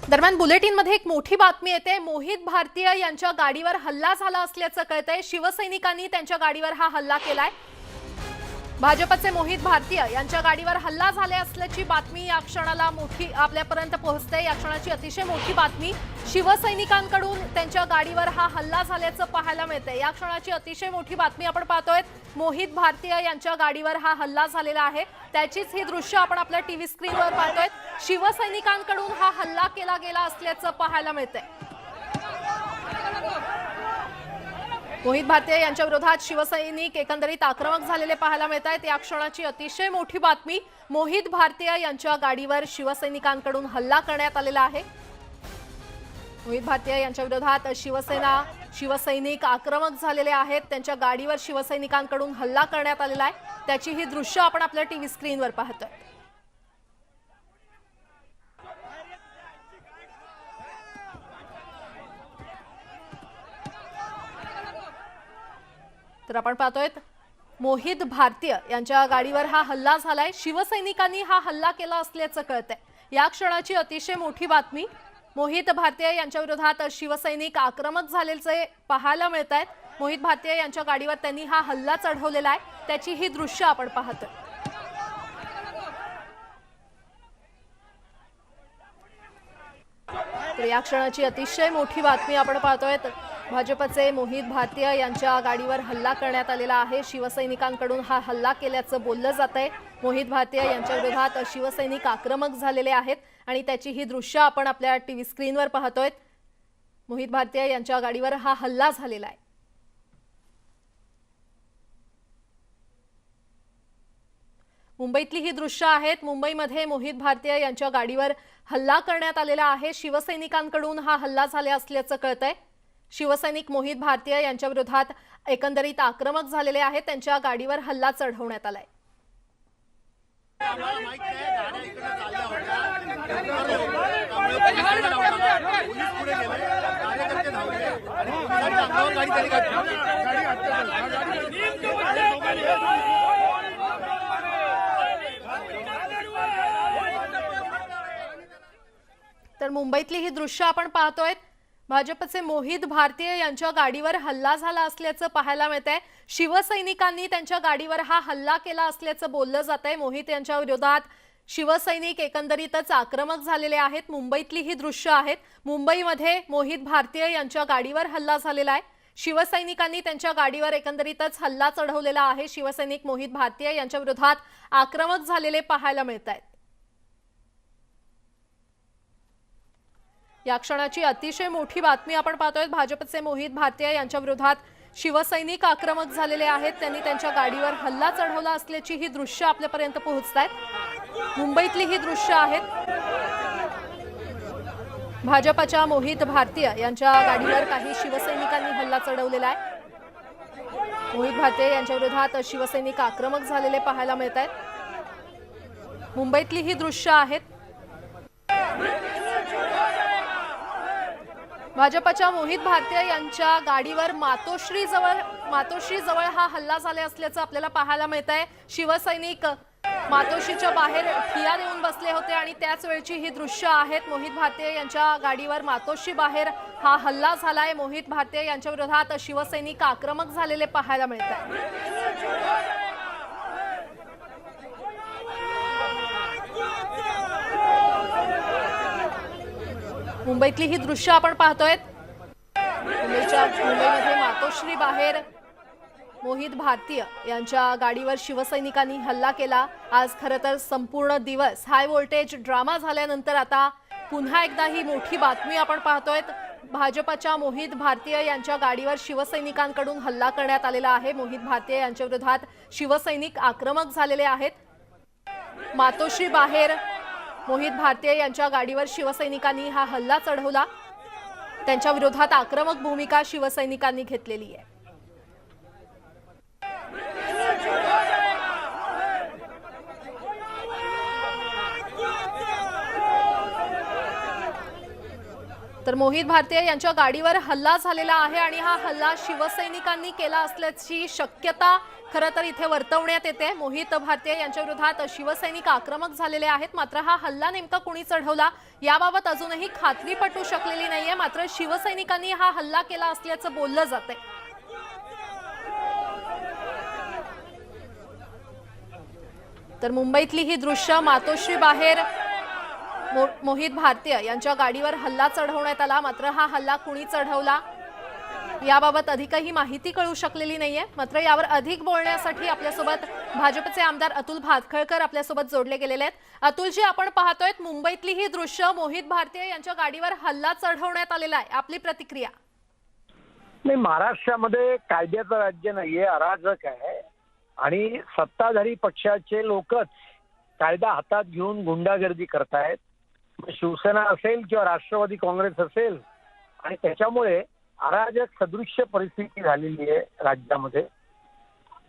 दरम्यान बुलेटिनमध्ये एक मोठी बातमी येते। मोहित भारतीय यांच्या गाडीवर हल्ला झाला असल्याचं कळतंय। शिवसैनिकांनी त्यांच्या गाडीवर हा हल्ला केलाय। भाजपचे मोहित भारतीय यांच्या गाडीवर हल्ला झाले असल्याची बातमी या क्षणाला मोठी आपल्यापर्यंत पोहोचते। या क्षणाची अतिशय मोठी बातमी शिवसैनिकांकडून त्यांच्या गाडीवर हा हल्ला झाल्याचं पाहायला मिळतंय। या क्षणाची अतिशय मोठी बातमी आपण पाहतोय। मोहित भारतीय यांच्या गाडीवर हा हल्ला झालेला आहे। त्याचीच ही दृश्य आपण आपल्या टीव्ही स्क्रीनवर पाहतोय। शिवसैनिकांकडून हा हल्ला केला गेला असल्याचं पाहायला मिळतंय। मोहित भारतीय यांच्या विरोधात शिवसैनिक एकंदरीत आक्रमक झालेले पाहायला मिळत आहेत। या क्षणाची अतिशय मोठी बातमी मोहित भारतीय यांच्या गाडीवर शिवसैनिकांकडून हल्ला करण्यात आलेला आहे। मोहित भारतीय यांच्या विरोधात शिवसैनिक आक्रमक झालेले आहेत। त्यांच्या गाडीवर शिवसैनिकांकडून हल्ला करण्यात आलेला आहे। त्याची ही दृश्य आपण आपल्या टीव्ही स्क्रीनवर पाहतोय। तर आपण पाहतोय मोहित भारतीय यांच्या गाडीवर हा हल्ला झालाय। शिवसैनिकांनी हा हल्ला केला असल्याचं कळतंय। या क्षणाची अतिशय मोठी बातमी मोहित भारतीय यांच्या विरोधात शिवसैनिक आक्रमक झाल्याचे पाहायला मिळत आहेत। मोहित भारतीय यांच्या गाडीवर त्यांनी हा हल्ला चढवलेला आहे। त्याची ही दृश्य आपण पाहतोय। तर या क्षणाची अतिशय मोठी बातमी आपण पाहतोय। भाजपचे मोहित भारतीय यांच्या गाडीवर हल्ला करण्यात आलेला आहे। शिवसैनिकांकडून हा हल्ला केल्याचं बोललं जातंय। मोहित भारतीय यांच्या विरोधात शिवसैनिक आक्रमक झालेले आहेत आणि त्याची ही दृश्य आपण आपल्या टीव्ही स्क्रीनवर पाहतोय। मोहित भारतीय यांच्या गाडीवर हा हल्ला झालेला आहे। मुंबईतली ही दृश्य आहेत। मुंबईमध्ये मोहित भारतीय यांच्या गाडीवर हल्ला करण्यात आलेला आहे। शिवसैनिकांकडून हा हल्ला झाला असल्याचं कळतंय। शिवसैनिक मोहित भारतीय यांच्या विरोधात एकंदरीत आक्रमक झालेले आहेत। त्यांच्या गाडीवर हल्ला चढवण्यात आलाय। तर मुंबईतली ही दृश्य आपण पाहतोय। भाजपचे मोहित भारतीय यांच्या गाडीवर हल्ला झाला असल्याचं पाहायला मिळतंय। शिवसैनिकांनी त्यांच्या गाडीवर हा हल्ला केला असल्याचं बोललं जातंय। मोहित यांच्या विरोधात शिवसैनिक एकंदरीतच आक्रमक झालेले आहेत। मुंबईतली ही दृश्य आहेत। मुंबईमध्ये मोहित भारतीय यांच्या गाडीवर हल्ला झालेला आहे। शिवसैनिकांनी त्यांच्या गाडीवर एकंदरीतच हल्ला चढवलेला आहे। शिवसैनिक मोहित भारतीय यांच्या विरोधात आक्रमक झालेले पाहायला मिळत आहेत। या क्षणाची अतिशय मोठी बातमी आपण पाहतोय। भाजपचे मोहित भारतीय यांच्या विरोधात शिवसैनिक आक्रमक झालेले आहेत। त्यांनी त्यांच्या गाडीवर हल्ला चढवला असल्याची ही दृश्य आपल्यापर्यंत पोहोचतायत। मुंबईतली ही दृश्य आहेत। भाजपच्या मोहित भारतीय यांच्या गाडीवर काही शिवसैनिकांनी हल्ला चढवलेला आहे। मोहित भारतीय यांच्या विरोधात शिवसैनिक आक्रमक झालेले पाहायला मिळत आहेत। मुंबईतली ही दृश्य आहेत। भाजपच्या मोहित भारतीय यांच्या गाडीवर मातोश्री जवळ हा हल्ला झाला असल्याचं आपल्याला पाहायला मिळतंय। शिवसैनिक मातोश्रीच्या बाहेर ठिय्या देऊन बसले होते आणि त्याच वेळची ही दृश्य आहेत। मोहित भारतीय यांच्या गाडीवर मातोश्री बाहेर हा हल्ला झालाय। मोहित भारतीय यांच्या विरोधात शिवसैनिक आक्रमक झालेले पाहायला मिळतात। मुंबईतली ही दृश्य आपण पाहतोय। मुंबईमध्ये मातोश्री बाहेर मोहित भारतीय यांच्या गाडीवर शिवसैनिकांनी हल्ला केला। आज खरं तर संपूर्ण दिवस हाय व्होल्टेज ड्रामा झाल्यानंतर आता पुन्हा एकदा ही मोठी बातमी आपण पाहतोय। भाजपच्या मोहित भारतीय यांच्या गाडीवर शिवसैनिकांकडून हल्ला करण्यात आलेला आहे। मोहित भारतीय यांच्या विरोधात शिवसैनिक आक्रमक झालेले आहेत। मातोश्री बाहेर मोहित भारतीय यांच्या गाडीवर शिवसैनिकांनी हा हल्ला चढवला। त्यांच्या विरोधात आक्रमक भूमिका शिवसैनिकांनी घेतलेली आहे। तर मोहित भारतीय यांच्या गाडीवर हल्ला झालेला आहे आणि हा हल्ला शिवसैनिकांनी केला असल्याची शक्यता खरं तर इथे वर्तवण्यात येते। मोहित भारतीय यांच्या विरोधात शिवसैनिक आक्रमक झालेले आहेत, मात्र हा हल्ला नेमका कोणी चढवला याबाबत अजूनही खात्री पटू शकलेली नाहीये। मात्र शिवसैनिकांनी हा हल्ला केला असल्याचं बोललं जातंय। तर मुंबईतली ही दृश्य मातोश्री बाहेर मोहित भारतीय यांच्या गाडीवर हल्ला चढवण्यात आला, मात्र हा हल्ला कुणी चढवला याबाबत अधिकही माहिती कळू शकलेली नाहीये। मात्र यावर अधिक बोलण्यासाठी आपल्यासोबत भाजपचे आमदार अतुल भातखळकर आपल्यासोबत जोडले गेलेले आहेत। अतुलजी, आपण पाहतोय मुंबईतली ही दृश्य, मोहित भारतीय यांच्या गाडीवर हल्ला चढवण्यात आलेला आहे, आपली प्रतिक्रिया? नाही, महाराष्ट्रामध्ये कायद्याचं राज्य नाहीये, अराजक आहे आणि सत्ताधारी पक्षाचे लोकच कायदा हातात घेऊन गुंडागर्दी करतायत। शिवसेना असेल किंवा राष्ट्रवादी काँग्रेस असेल, आणि त्याच्यामुळे अराजक सदृश्य परिस्थिती झालेली आहे राज्यामध्ये।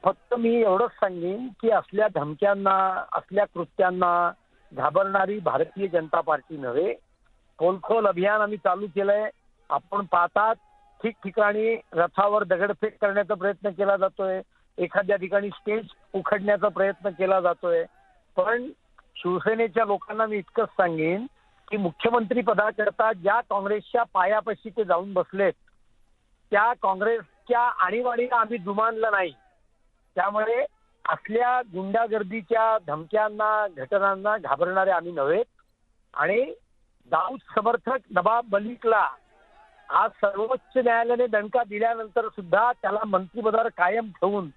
फक्त मी एवढंच सांगेन की असल्या धमक्यांना, असल्या कृत्यांना घाबरणारी भारतीय जनता पार्टी नव्हे। खोलखोल अभियान आम्ही चालू केलंय। आपण पाहतात ठिकठिकाणी रथावर दगडफेक करण्याचा प्रयत्न केला जातोय, एखाद्या ठिकाणी स्टेज उखडण्याचा प्रयत्न केला जातोय। पण शिवसेनेच्या लोकांना मी इतकंच सांगेन की मुख्यमंत्री पदाकरता ज्या काँग्रेसच्या पायापाशी ते जाऊन बसलेत, त्या काँग्रेसच्या आणीबाणीला आम्ही जुमानलं नाही। त्यामुळे असल्या गुंडागर्दीच्या धमक्यांना, घटनांना घाबरणारे आम्ही नव्हे। आणि दाऊद समर्थक नवाब मलिकला आज सर्वोच्च न्यायालयाने दणका दिल्यानंतर सुद्धा त्याला मंत्रिपदावर कायम ठेवून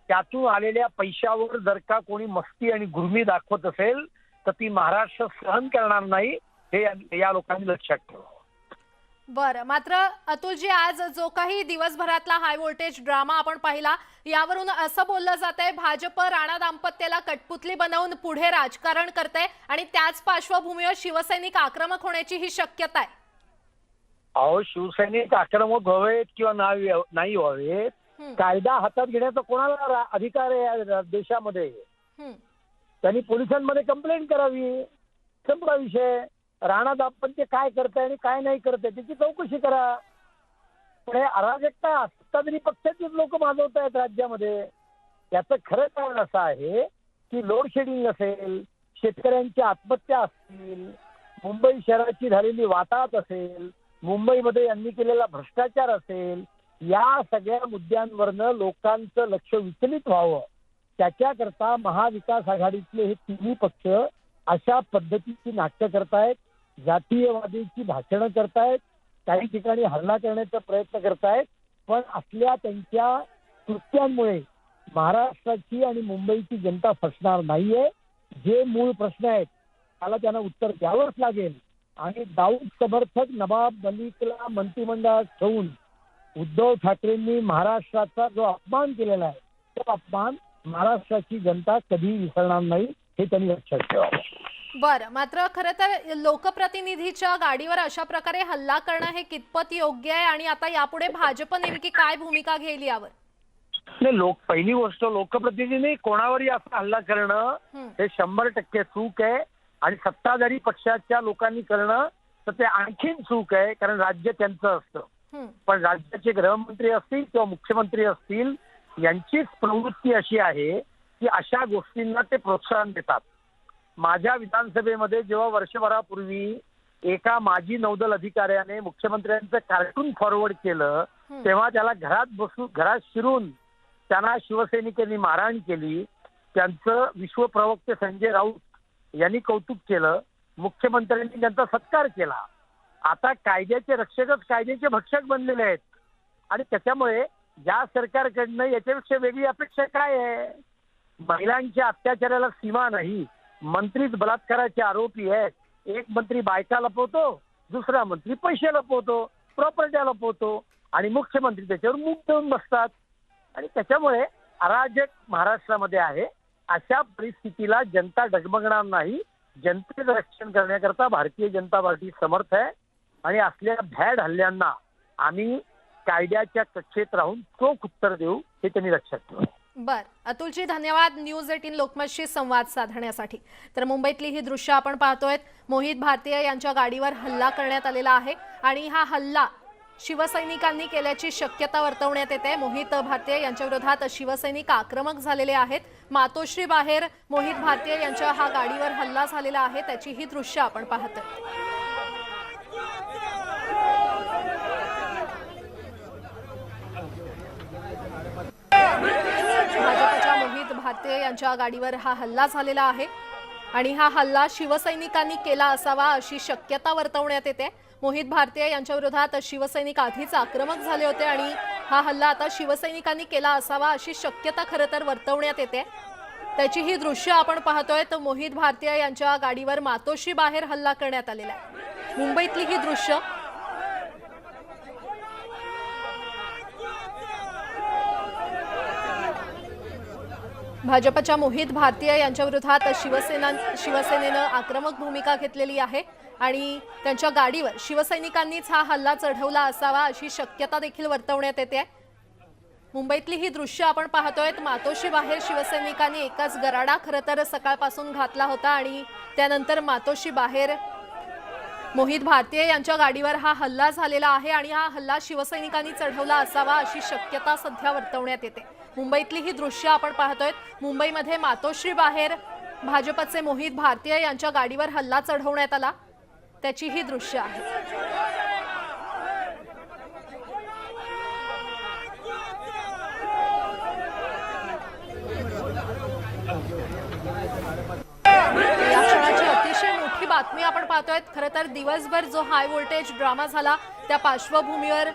त्यातून आलेल्या पैशावर जर का कोणी मस्ती आणि गुर्मी दाखवत असेल तर ती महाराष्ट्र सहन करणार नाही, हे या लोकांनी लक्षात ठेवा। बरं, मात्र अतुलजी, आज जो काही दिवसभरातला हाय व्होल्टेज ड्रामा आपण पाहिला, यावरून असं बोललं जातंय भाजप राणा दाम्पत्याला कटपुतली बनवून पुढे राजकारण करते आणि त्याच पार्श्वभूमीवर शिवसैनिक आक्रमक होण्याची ही शक्यता आहे। अहो, शिवसैनिक आक्रमक व्हावेत किंवा नाही व्हावेत, कायदा हातात घेण्याचा कोणाला अधिकार आहे या देशामध्ये? त्यांनी पोलिसांमध्ये कंप्लेंट करावी, संपला विषय। राणा दाम्पत्य काय करताय आणि काय नाही करताय त्याची चौकशी करा। पण अराजकता सत्ताधारी पक्षाचेच लोक माजवत आहेत राज्यामध्ये। याचं खरं कारण असं आहे की लोड शेडिंग असेल, शेतकऱ्यांची आत्महत्या असतील, मुंबई शहराची झालेली वाताहत असेल, मुंबईमध्ये यांनी केलेला भ्रष्टाचार असेल, या सगळ्या मुद्द्यांवरनं लोकांचं लक्ष विचलित व्हावं त्याच्याकरता महाविकास आघाडीतले हे तिन्ही पक्ष अशा पद्धतीची नाट्य करतायत, जातीयवादीची भाषणं करतायत, काही ठिकाणी हल्ला करण्याचा प्रयत्न करतायत। पण असल्या त्यांच्या कृत्यांमुळे महाराष्ट्राची आणि मुंबईची जनता फसणार नाहीये। जे मूळ प्रश्न आहेत त्याला त्यांना उत्तर द्यावंच लागेल। आणि दाऊद समर्थक नवाब मलिकला मंत्रिमंडळात ठेवून उद्धव ठाकरेंनी महाराष्ट्राचा जो अपमान केलेला आहे, तो अपमान महाराष्ट्राची जनता कधी विसरणार नाही, हे त्यांनी लक्षात ठेवावं। बरं, मात्र खरं तर लोकप्रतिनिधीच्या गाडीवर अशा प्रकारे हल्ला करणं हे कितपत योग्य आहे आणि आता यापुढे भाजप नेमकी काय भूमिका घेईल यावर? नाही, पहिली गोष्ट, लोकप्रतिनिधी कोणावरही असा हल्ला करणं हे 100% चूक आहे। आणि सत्ताधारी पक्षाच्या लोकांनी करणं तर ते आणखीन चूक आहे, कारण राज्य त्यांचं असतं। पण राज्याचे गृहमंत्री असतील किंवा मुख्यमंत्री असतील, यांचीच प्रवृत्ती अशी आहे की अशा गोष्टींना ते प्रोत्साहन देतात। माझ्या विधानसभेमध्ये जेव्हा वर्षभरापूर्वी एका माजी नौदल अधिकाऱ्याने मुख्यमंत्र्यांचं कार्टून फॉरवर्ड केलं, तेव्हा त्याला घरात शिरून त्यांना शिवसैनिकांनी मारहाण केली। त्यांचं विश्व प्रवक्ते संजय राऊत यांनी कौतुक केलं, मुख्यमंत्र्यांनी त्यांचा सत्कार केला। आता कायद्याचे रक्षकच कायद्याचे भक्षक बनलेले आहेत। आणि त्याच्यामुळे या सरकारकडनं याच्यापेक्षा वेगळी अपेक्षा काय आहे? महिलांच्या अत्याचाराला सीमा नाही, मंत्रीच बलात्काराचे आरोपी आहेत। एक मंत्री बायका लपवतो, दुसरा मंत्री पैसे लपवतो, प्रॉपर्टी लपवतो, आणि मुख्यमंत्री त्याच्यावर मूग देऊन बसतात। आणि त्याच्यामुळे अराजक महाराष्ट्रामध्ये आहे। अशा परिस्थितीला जनता डगमगणार नाही। जनतेचं रक्षण करण्याकरता भारतीय जनता पार्टी समर्थ आहे आणि असल्या भ्याड हल्ल्यांना आम्ही कायद्याच्या कक्षेत राहून चोख उत्तर देऊ, हे त्यांनी लक्षात ठेवा। बर, अतुलजी धन्यवाद न्यूज 18 लोकमतशी संवाद साधण्यासाठी। तर मुंबईतली ही दृश्य आपण पाहतोय। मोहित भारतीय यांच्या गाडीवर हल्ला करण्यात आलेला आहे आणि हा हल्ला शिवसैनिकांनी केल्याची शक्यता वर्तवण्यात येते। मोहित भारतीय यांच्या विरोधात शिवसैनिक आक्रमक झालेले आहेत। मातोश्री बाहेर मोहित भारतीय यांच्या हा गाडीवर हल्ला झालेला आहे, त्याची ही दृश्य आपण पाहतोय। भाजपच्या मोहित भारतीय यांच्या गाडीवर हा हल्ला झालेला आहे आणि हा हल्ला शिवसैनिकांनी केला असावा अशी शक्यता वर्तवण्यात येते। मोहित भारतीय यांच्या विरोधात शिवसैनिक आधीच आक्रमक झाले होते आणि हा हल्ला आता शिवसैनिकांनी केला असावा अशी शक्यता खरं तर वर्तवण्यात येते। त्याची ही दृश्य आपण पाहतोय। तर मोहित भारतीय यांच्या गाडीवर मातोश्री बाहेर हल्ला करण्यात आलेला आहे। मुंबईतली ही दृश्य भाजपच्या मोहित भारतीय यांच्या विरोधात शिवसेनेनं आक्रमक भूमिका घेतलेली आहे आणि त्यांच्या गाडीवर शिवसैनिकांनीच हा हल्ला चढवला असावा अशी शक्यता देखील वर्तवण्यात येते। मुंबईतली ही दृश्य आपण पाहतोय। मातोश्री बाहेर शिवसैनिकांनी एकच गराडा खरं तर सकाळपासून घातला होता आणि त्यानंतर मातोश्री बाहेर मोहित भारतीय यांच्या गाडीवर हा हल्ला झालेला आहे आणि हा हल्ला शिवसैनिकांनी चढवला असावा अशी शक्यता सध्या वर्तवण्यात येते। मुंबईतली ही दृश्य आपण पाहतोय। मुंबईमध्ये मातोश्री बाहेर भाजपचे मोहित भारतीय यांच्या गाडीवर हल्ला चढवण्यात आला, त्याची ही दृश्य आहे। या क्षणाची अतिशय मोठी बातमी आपण पाहतोय। खरं तर दिवसभर जो हाय व्होल्टेज ड्रामा झाला त्या पार्श्वभूमीवर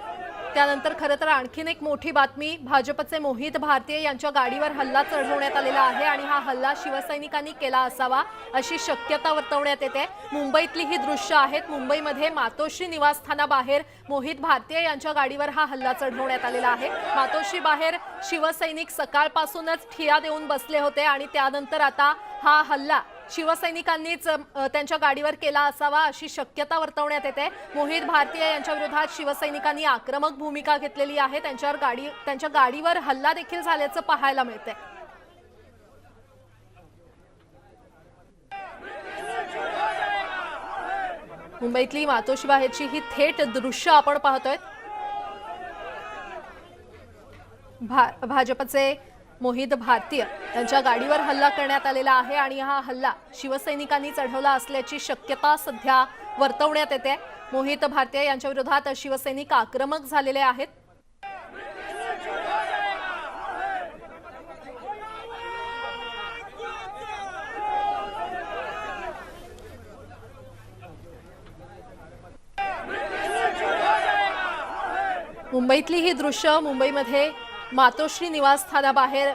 त्यानंतर खरं तर आणखीन एक मोठी बातमी, भाजपचे मोहित भारतीय यांच्या गाडीवर हल्ला चढवण्यात आलेला आहे आणि हा हल्ला शिवसैनिकांनी केला असावा अशी शक्यता वर्तवण्यात येते। मुंबईतली ही दृश्य आहेत। मुंबईमध्ये मातोश्री निवासस्थानाबाहेर मोहित भारतीय यांच्या गाडीवर हा हल्ला चढवण्यात आलेला आहे। मातोश्री बाहेर शिवसैनिक सकाळपासूनच ठिया देऊन बसले होते आणि त्यानंतर आता हा हल्ला शिवसैनिकांनीच त्यांच्या गाडीवर केला असावा अशी शक्यता वर्तवण्यात येते। मोहित भारतीय यांच्या विरोधात शिवसैनिकांनी आक्रमक भूमिका घेतलेली आहे। त्यांच्या गाडीवर हल्ला देखील झाल्याचं पाहायला मिळतंय। मुंबईतली मातोश्री बाहेरची ही थेट दृश्य आपण पाहतोय। भाजपचे मोहित भारतीय यांच्या गाडीवर हल्ला करण्यात आलेला आहे आणि हा हल्ला शिवसैनिकांनी चढवला असल्याची शक्यता सध्या वर्तवण्यात येते। मोहित भारतीय यांच्या विरोधात शिवसैनिक आक्रमक झालेले आहेत। मुंबईतली ही दृश्य, मुंबईमध्ये मातोश्री निवासस्थानाबाहेर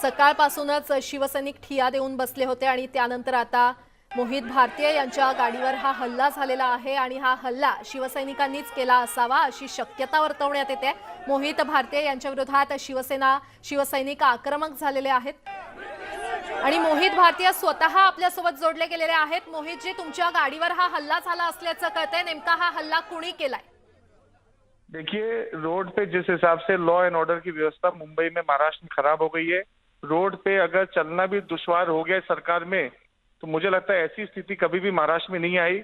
सकाळपासूनच शिवसैनिक ठिया देऊन बसले होते आणि त्यानंतर आता मोहित भारतीय यांच्या गाडीवर हा हल्ला झालेला आहे आणि हा हल्ला शिवसैनिकांनीच केला असावा अशी शक्यता वर्तवण्यात येते। मोहित भारतीय यांच्या विरोधात शिवसैनिक आक्रमक झालेले आहेत आणि मोहित भारतीय स्वतः आपल्यासोबत जोडले गेलेले आहेत। मोहितजी, तुमच्या गाडीवर हा हल्ला झाला असल्याचं कळतंय, नेमका हा हल्ला कुणी केलाय? देखिए, रोड पे जिस हिसाब से लॉ एंड ऑर्डर की व्यवस्था मुंबई में, महाराष्ट्र में खराब हो गई है, रोड पे अगर चलना भी दुश्वार हो गया सरकार में, तो मुझे लगता है ऐसी स्थिति कभी भी महाराष्ट्र में नहीं आई।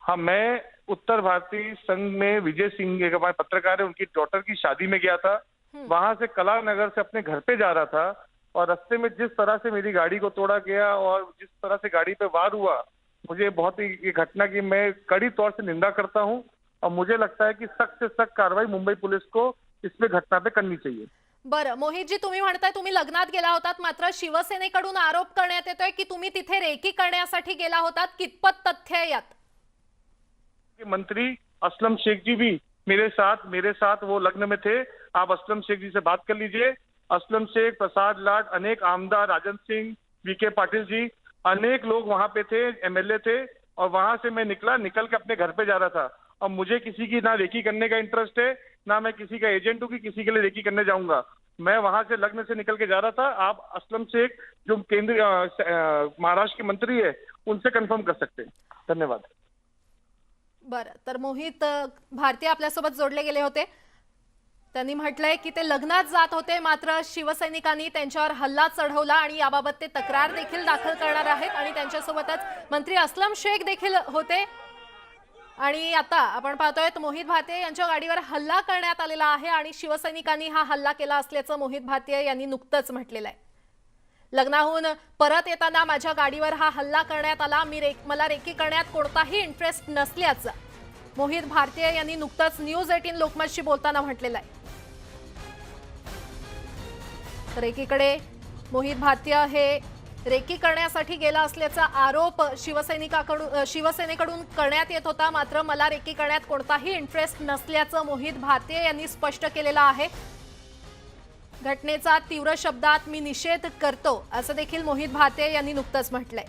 हाँ, मैं उत्तर भारतीय संघ में विजय सिंह एक हमारे पत्रकार है, उनकी डॉटर की शादी में गया था। वहां से कला नगर से अपने घर पे जा रहा था और रास्ते में जिस तरह से मेरी गाड़ी को तोड़ा गया और जिस तरह से गाड़ी पे वार हुआ, मुझे बहुत ही ये घटना की मैं कड़ी तौर से निंदा करता हूँ और मुझे लगता है कि सख्त से सख्त कार्रवाई मुंबई पुलिस को इस पे घटना पे करनी चाहिए। बरं मोहितजी, तुम्ही म्हणताय तुम्ही लग्नात गेला होतात, मात्र शिवसेनेकडून आरोप करण्यात येतोय की तुम्ही तिथे रेकी करण्यासाठी गेला होतात, कितपत तथ्य आहे यात? मंत्री असलम शेख जी भी मेरे साथ वो लग्न में थे। आप असलम शेख जी से बात कर लीजिए। असलम शेख, प्रसाद लाड, अनेक आमदार, राजन सिंह, वीके पाटिल जी, अनेक लोग वहां पे थे, एमएलए थे और वहां से मैं निकल के अपने घर पे जा रहा था। अब मुझे किसी की ना रेकी करने का इंटरेस्ट है, ना मैं किसी का एजेंट हूँ कि किसी के लिए रेकी करने जाऊंगा। मैं वहां से लग्न से निकल के जा रहा था। आप असलम शेख जो केंद्रीय महाराष्ट्र के मंत्री है, उनसे कंफर्म कर सकते हैं। धन्यवाद। बरं, तर मोहित भारतीय आपल्यासोबत जोडले गेले होते। त्यांनी म्हटलंय की ते लग्नात जात होते, मात्र शिवसैनिकांनी त्यांच्यावर हल्ला चढवला आणि याबाबत ते तक्रार देखील दाखल करणार आहेत आणि त्यांच्यासोबतच मंत्री अस्लम शेख देखील होते। आणि आता आपण पाहतोय मोहित भारतीय यांच्या गाडीवर हल्ला करण्यात आलेला आहे आणि शिवसैनिकांनी हा हल्ला केला असल्याचं मोहित भारतीय यांनी नुकतंच म्हटलेलं आहे। लग्नाहून परत येताना माझ्या गाडीवर हा हल्ला करण्यात आला, मला रेकी करण्यात कोणताही इंटरेस्ट नसल्याचं मोहित भारतीय यांनी नुकतंच न्यूज 18 लोकमतशी बोलताना म्हटलेलं आहे। तर एकीकडे मोहित भारतीय हे रेकी करण्यासाठी गेला असल्याचा आरोप शिवसेनेकडून करण्यात येत होता, मात्र मला रेकी करण्यात कोणताही इंटरेस्ट नसल्याचं मोहित भारतीय यांनी स्पष्ट केलेलं आहे। घटनेचा तीव्र शब्दात मी निषेध करतो असं देखील मोहित भारतीय यांनी नुकतंच म्हटलंय।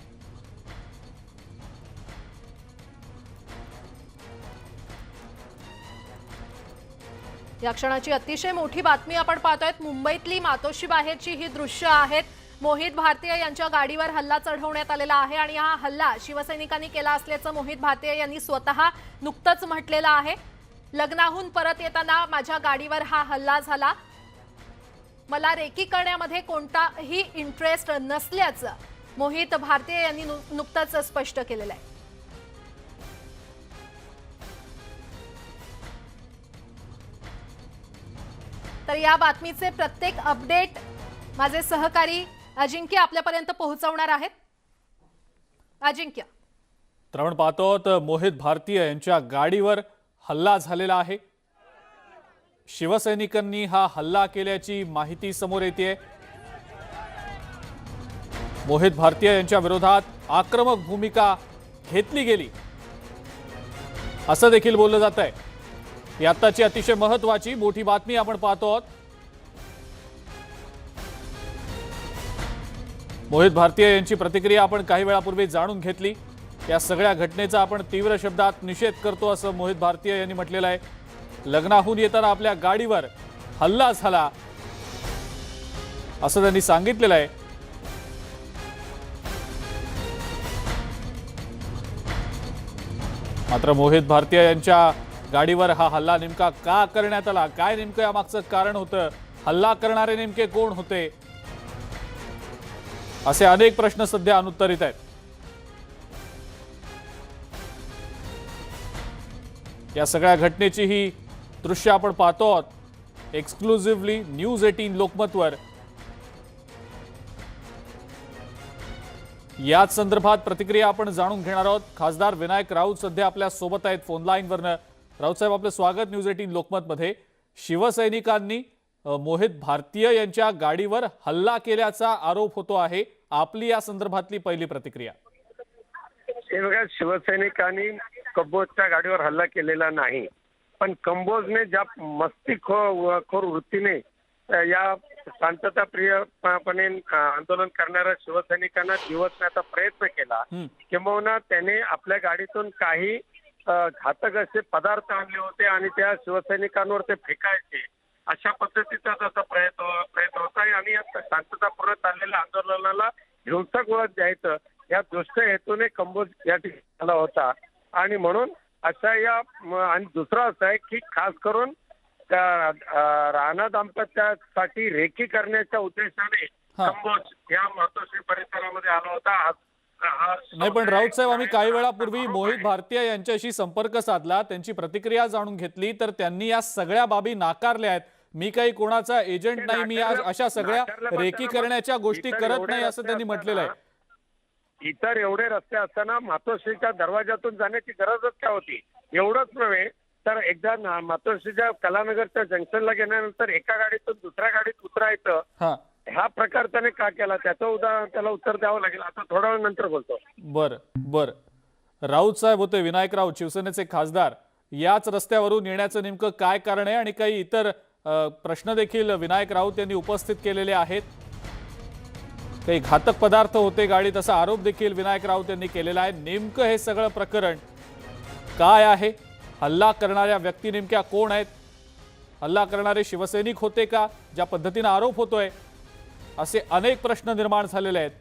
या क्षणाची अतिशय मोठी बातमी आपण पाहतोय। मुंबईतली मातोश्री बाहेरची ही दृश्य आहेत। मोहित भारतीय यांच्या गाडीवर हल्ला चढवण्यात आलेला आहे आणि हा हल्ला शिवसैनिकांनी केला असल्याचं मोहित भारतीय यांनी स्वतः नुकतंच म्हटलेलं आहे। लग्नाहून परत येताना माझ्या गाडीवर हा हल्ला झाला, मला रेकी करण्यामध्ये कोणताही इंटरेस्ट नसल्याचं मोहित भारतीय यांनी नुकतंच स्पष्ट केलेलं आहे। तर या बातमीचे प्रत्येक अपडेट माझे सहकारी अजिंक्य आपल्यापर्यंत पोहोचवणार आहेत। अजिंक्य, तर आपण पाहतो तर मोहित भारतीय यांच्या गाडीवर हल्ला झालेला आहे। शिवसैनिकांनी हा हल्ला केल्याची माहिती समोर येते। मोहित भारतीय यांच्या विरोधात आक्रमक भूमिका घेतली गेली असं देखील बोललं जात आहे। ही आत्ताची अतिशय महत्त्वाची मोठी बातमी आपण पाहतो आहोत। मोहित भारतीय यांची प्रतिक्रिया आपण काही वेळापूर्वी जाणून घेतली। या सगळ्या घटनेचा आपण तीव्र शब्दात निषेध करतो असं मोहित भारतीय यांनी म्हटलेलं आहे। लग्नाहून येताना आपल्या गाडीवर हल्ला झाला असं त्यांनी सांगितलेलं आहे। मात्र मोहित भारतीय यांच्या गाडीवर हा हल्ला नेमका का करण्यात आला, काय नेमकं यामागचं कारण होतं, हल्ला करणारे नेमके कोण होते, असे अनेक प्रश्न सध्या अनुत्तरित आहेत। या सगळ्या घटनेची ही दृश्य आपण पाहतो आहोत एक्सक्लुझिव्हली न्यूज 18 लोकमतवर। याच संदर्भात प्रतिक्रिया आपण जाणून घेणार आहोत। खासदार विनायक राऊत सध्या आपल्या सोबत आहेत फोन लाईनवरनं। राऊत साहेब, आपलं स्वागत न्यूज 18 लोकमतमध्ये। शिवसैनिकांनी मोहित भारतीय यांच्या गाडीवर हल्ला केल्याचा आरोप होतो आहे, आपली या संदर्भातली पहिली प्रतिक्रिया? हे बघा, शिवसैनिकांनी कंबोजच्या गाडीवर हल्ला केलेला नाही, पण कंबोजने ज्या मस्तीखोर वृत्तीने या शांतताप्रियपणे आंदोलन करणाऱ्या शिवसैनिकांना दिवसण्याचा प्रयत्न केला, किंबहुना त्याने आपल्या गाडीतून काही घातक असे पदार्थ आणले होते आणि त्या शिवसैनिकांवर ते फेकायचे, अशा पद्धतीचा त्याचा प्रयत्न होता आणि या शांततापूर्ण चाललेल्या आंदोलनाला हिंसक वळण द्यायचं या दुष्ट हेतूने कंबोज या ठिकाणी आला होता। आणि म्हणून अशा या आणि दुसरं असं आहे की खास करून राणा दाम्पत्यासाठी रेकी करण्याच्या उद्देशाने कंबोज या मातोश्री परिसरामध्ये आला होता। नाही, पण राऊत साहेब, आम्ही काही वेळापूर्वी मोहित भारतीय यांच्याशी संपर्क साधला, त्यांची प्रतिक्रिया जाणून घेतली, तर त्यांनी या सगळ्या बाबी नाकारल्या आहेत। मी काही कोणाचा एजंट नाही, मी अशा सगळ्या रेकी करण्याच्या गोष्टी करत नाही असं त्यांनी म्हटलेलं आहे। इतर एवढे रस्ते असताना मातोश्रीच्या दरवाजातून जाण्याची गरजच काय होती? एवढंच नव्हे तर एकदा मातोश्रीच्या कलानगरच्या जंक्शनला गेल्यानंतर एका गाडीतून दुसऱ्या गाडीत उतरायचं, हा प्रकार त्याने का केला त्याचं त्याला उत्तर द्यावं लागेल। आता थोड्या वेळ नंतर बोलतो। बर राऊत साहेब होते, विनायक राऊत शिवसेनेचे खासदार। याच रस्त्यावरून येण्याचं नेमकं काय कारण आहे आणि काही इतर प्रश्न देखील विनायक राऊत यांनी उपस्थित केलेले आहेत। काही घातक पदार्थ होते गाडीत असा आरोप देखील विनायक राऊत यांनी केलेला आहे। नेमकं हे सगळं प्रकरण काय आहे, हल्ला करणाऱ्या व्यक्ती नेमक्या कोण आहेत, हल्ला करणारे शिवसैनिक होते का, ज्या पद्धतीने आरोप होतोय, असे अनेक प्रश्न निर्माण झालेले आहेत।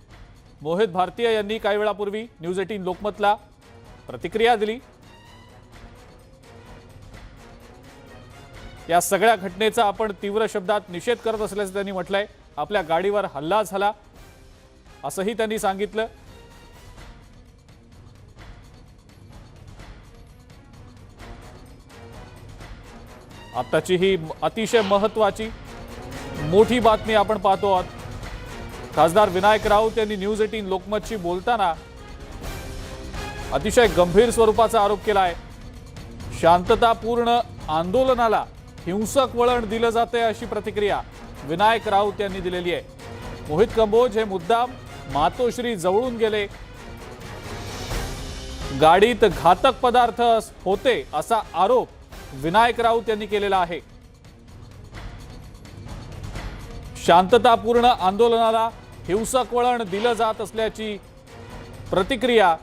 मोहित भारतीय यांनी काही वेळापूर्वी न्यूज 18 लोकमतला प्रतिक्रिया दिली। या सगळ्या घटनेचा आपण तीव्र शब्दात निषेध करत असल्याचं त्यांनी म्हटलंय. आपल्या गाडीवर हल्ला झाला असंही त्यांनी सांगितलं. आताची ही अतिशय महत्त्वाची मोठी बातमी आपण पाहतो आहोत. खासदार विनायक राऊत यांनी न्यूज 18 लोकमतशी बोलताना अतिशय गंभीर स्वरूपाचा आरोप केलाय. शांततापूर्ण आंदोलनाला हिंसक वळण दिलं जाते अशी प्रतिक्रिया विनायक राऊत यांनी दिलेली आहे. मोहित कंबोज हे मुद्दाम मातोश्री जवळून गेले, गाडीत घातक पदार्थ होते असा आरोप विनायक राऊत यांनी केलेला आहे. शांततापूर्ण आंदोलनाला हिंसक वळण दिलं जात असल्याची प्रतिक्रिया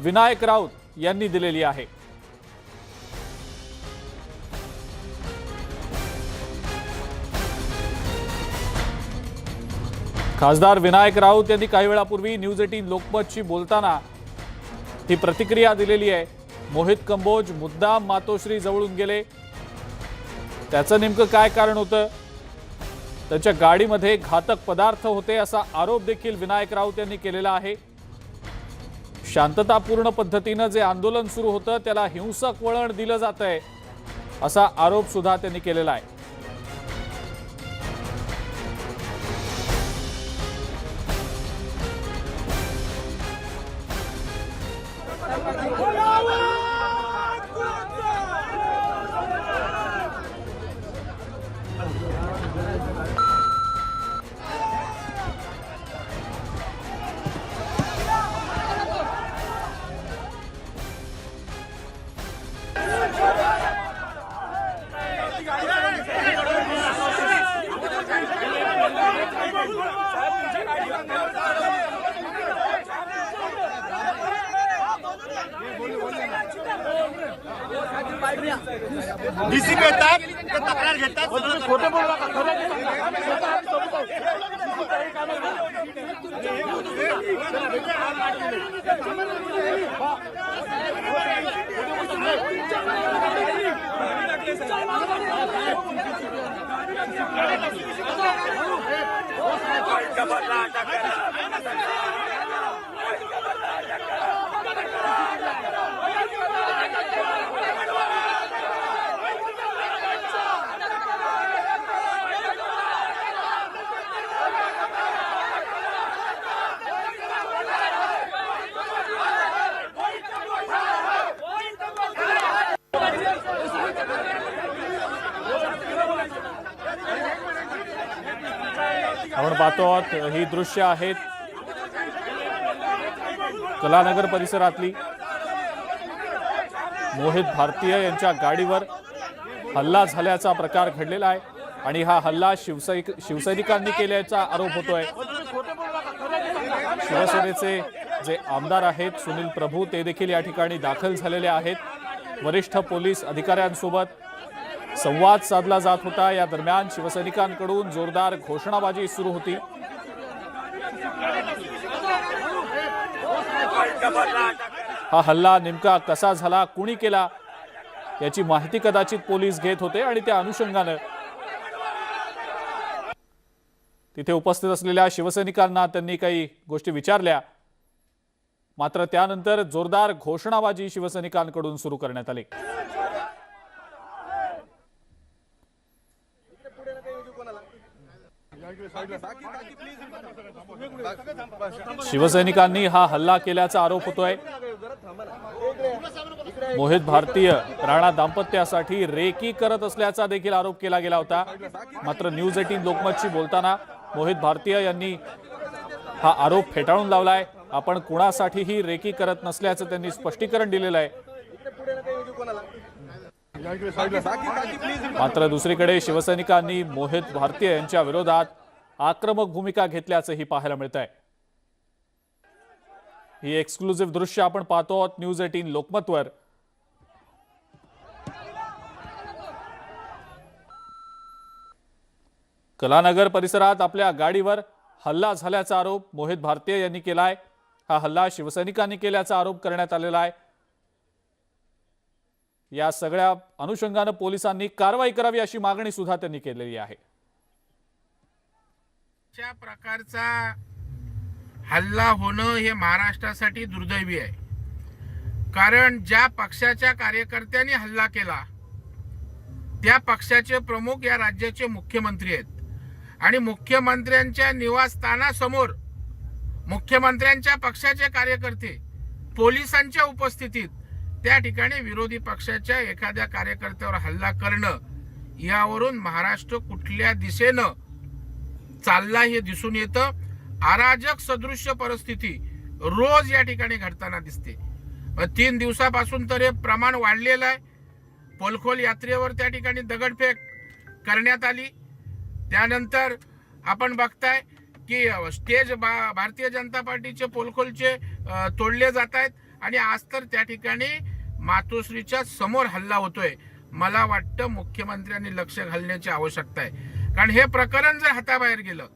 विनायक राऊत यांनी दिलेली आहे. खासदार विनायक राऊत यांनी काही वेळापूर्वी न्यूज 18 लोकमतशी बोलताना ही प्रतिक्रिया दिलेली आहे. मोहित कंबोज मुद्दाम मातोश्री जवळून गेले, त्याचं नेमकं काय कारण होतं? त्यांच्या गाडीमध्ये घातक पदार्थ होते असा आरोप देखील विनायक राऊत यांनी केलेला आहे. शांततापूर्ण पद्धतीनं जे आंदोलन सुरू होतं त्याला हिंसक वळण दिलं जातंय असा आरोप सुद्धा त्यांनी केलेला आहे. डीसीपी येतात ते तक्रार घेतात खोटे बोलू आपण पाहतो आहोत ही दृश्य आहेत कलानगर परिसरातली. मोहित भारतीय यांच्या गाडीवर हल्ला झाल्याचा प्रकार घडलेला आहे आणि हा हल्ला शिवसैनिकांनी केल्याचा आरोप होतोय. शिवसेनेचे जे आमदार आहेत सुनील प्रभू ते देखील या ठिकाणी दाखल झालेले आहेत. वरिष्ठ पोलीस अधिकाऱ्यांसोबत संवाद साधला जात होता. या दरम्यान शिवसैनिकांकडून जोरदार घोषणाबाजी सुरू होती. हा हल्ला नेमका कसा झाला, कुणी केला याची माहिती कदाचित पोलीस घेत होते आणि त्या अनुषंगाने तिथे उपस्थित असलेल्या शिवसैनिकांना त्यांनी काही गोष्टी विचारल्या. मात्र त्यानंतर जोरदार घोषणाबाजी शिवसैनिकांकडून सुरू करण्यात आली. शिवसैनिकांनी हा हल्ला केल्याचा आरोप होतोय. मोहित भारतीय राणा दाम्पत्यासाठी रेकी करत असल्याचा देखील आरोप केला गेला होता. मात्र न्यूज 18 लोकमतशी बोलताना मोहित भारतीय यांनी हा आरोप फेटाळून लावलाय. आपण कुणासाठीही रेकी करत नसल्याचं त्यांनी स्पष्टीकरण दिलेलं आहे. मात्र दुसरीकडे शिवसैनिकांनी मोहित भारतीय यांच्या विरोधात आक्रमक भूमिका घेतल्याचंही पाहायला मिळत आहे. ही एक्सक्लुझिव्ह दृश्य आपण पाहतो आहोत न्यूज 18 लोकमतवर. कलानगर परिसरात आपल्या गाडीवर हल्ला झाल्याचा आरोप मोहित भारतीय यांनी केलाय. हा हल्ला शिवसैनिकांनी केल्याचा आरोप करण्यात आलेला आहे. या सगळ्या अनुषंगानं पोलिसांनी कारवाई करावी अशी मागणी सुद्धा त्यांनी केलेली आहे. अशा प्रकारचा हल्ला होणं हे महाराष्ट्रासाठी दुर्दैवी आहे. कारण ज्या पक्षाच्या कार्यकर्त्यांनी हल्ला केला त्या पक्षाचे प्रमुख या राज्याचे मुख्यमंत्री आहेत आणि मुख्यमंत्र्यांच्या निवासस्थानासमोर मुख्यमंत्र्यांच्या पक्षाचे कार्यकर्ते पोलिसांच्या उपस्थितीत त्या ठिकाणी विरोधी पक्षाच्या एखाद्या कार्यकर्त्यावर हल्ला करणं, यावरून महाराष्ट्र कुठल्या दिशेनं चालला हे दिसून येतं. अराजक सदृश्य परिस्थिती रोज या ठिकाणी घडताना दिसते. 3 दिवसापासून तर हे प्रमाण वाढलेलं आहे. पोलखोल यात्रेवर त्या ठिकाणी दगडफेक करण्यात आली. त्यानंतर आपण बघताय की स्टेज भारतीय जनता पार्टीचे पोलखोलचे तोडले जात आहेत आणि आज तर त्या ठिकाणी मातोश्रीच्या समोर हल्ला होतोय. मला वाटतं मुख्यमंत्र्यांनी लक्ष घालण्याची आवश्यकता आहे. कारण हे प्रकरण जर हाताबाहेर गेलं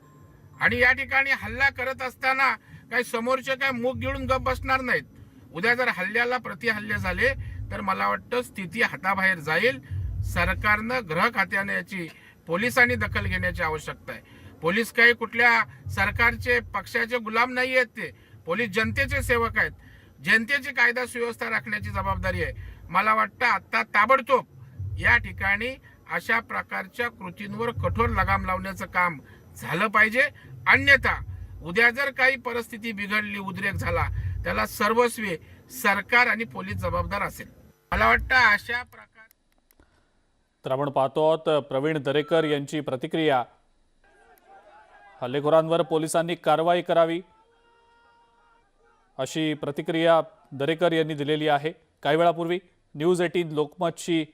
आणि या ठिकाणी हल्ला करत असताना काही समोरचे काय मूग गिळून गप बसणार नाहीत. उद्या जर हल्ल्याला प्रतिहल्ले झाले तर मला वाटतं स्थिती हाताबाहेर जाईल. सरकारनं गृह खात्याने याची पोलिसांनी दखल घेण्याची आवश्यकता आहे. पोलीस काही कुठल्या सरकारचे पक्षाचे गुलाम नाही आहेत. ते पोलीस जनतेचे सेवक आहेत. जनतेची कायदा सुव्यवस्था राखण्याची जबाबदारी आहे. मला वाटतं आता ताबडतोब या ठिकाणी अशा प्रकारच्या कृतींवर कठोर लगाम लावण्याचं काम झालं पाहिजे. अन्यथा उद्या जर काही परिस्थिती बिघडली, उद्रेक झाला, त्याला सर्वस्वी सरकार आणि पोलीस जबाबदार असेल. मला वाटतं अशा प्रकार. तर आपण पाहतो आहोत प्रवीण दरेकर यांची प्रतिक्रिया. हल्लेखोरांवर पोलिसांनी कारवाई करावी अशी प्रतिक्रिया दरेकर यांनी दिलेली आहे. काही वेळापूर्वी न्यूज 18 लोकमतशी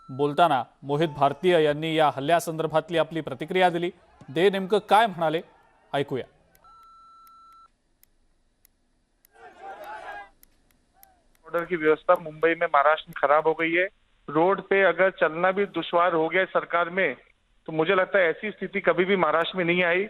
बोलताना मोहित भारतीय यांनी या हल्ल्यासंदर्भातली आपली प्रतिक्रिया दिली. ते नेमकं काय म्हणाले ऐकूया. ऑर्डर की व्यवस्था मुंबई में महाराष्ट्र में खराब हो गई है. रोड पे अगर चलना भी दुश्वार हो गया सरकार में, तो मुझे लगता है ऐसी स्थिति कभी भी महाराष्ट्र में नहीं आई.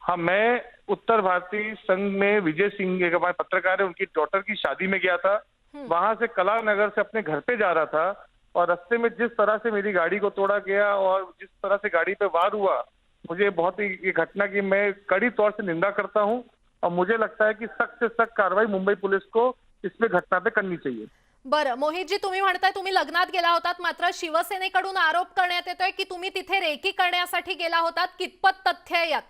हाँ, मैं उत्तर भारतीय संघ में विजय सिंह एक हमारे पत्रकार है, उनकी डॉटर की शादी में गया था. वहां से कला नगर से अपने घर पे जा रहा था और रास्ते में जिस तरह से मेरी गाड़ी को तोड़ा गया और जिस तरह से गाड़ी पे वार हुआ, मुझे बहुत ही ये घटना की मैं कड़ी तौर से निंदा करता हूं और मुझे लगता है कि सख्त से सख्त कार्रवाई मुंबई पुलिस को इसमें घटना पे करनी चाहिए. बरं मोहितजी, तुम्ही म्हणताय तुम्ही लग्नात गेला होतात, मात्र शिवसेनेकडून आरोप करण्यात येतोय की तुम्ही तिथे रेकी करण्यासाठी गेला होतात. कितपत तथ्य आहे यात?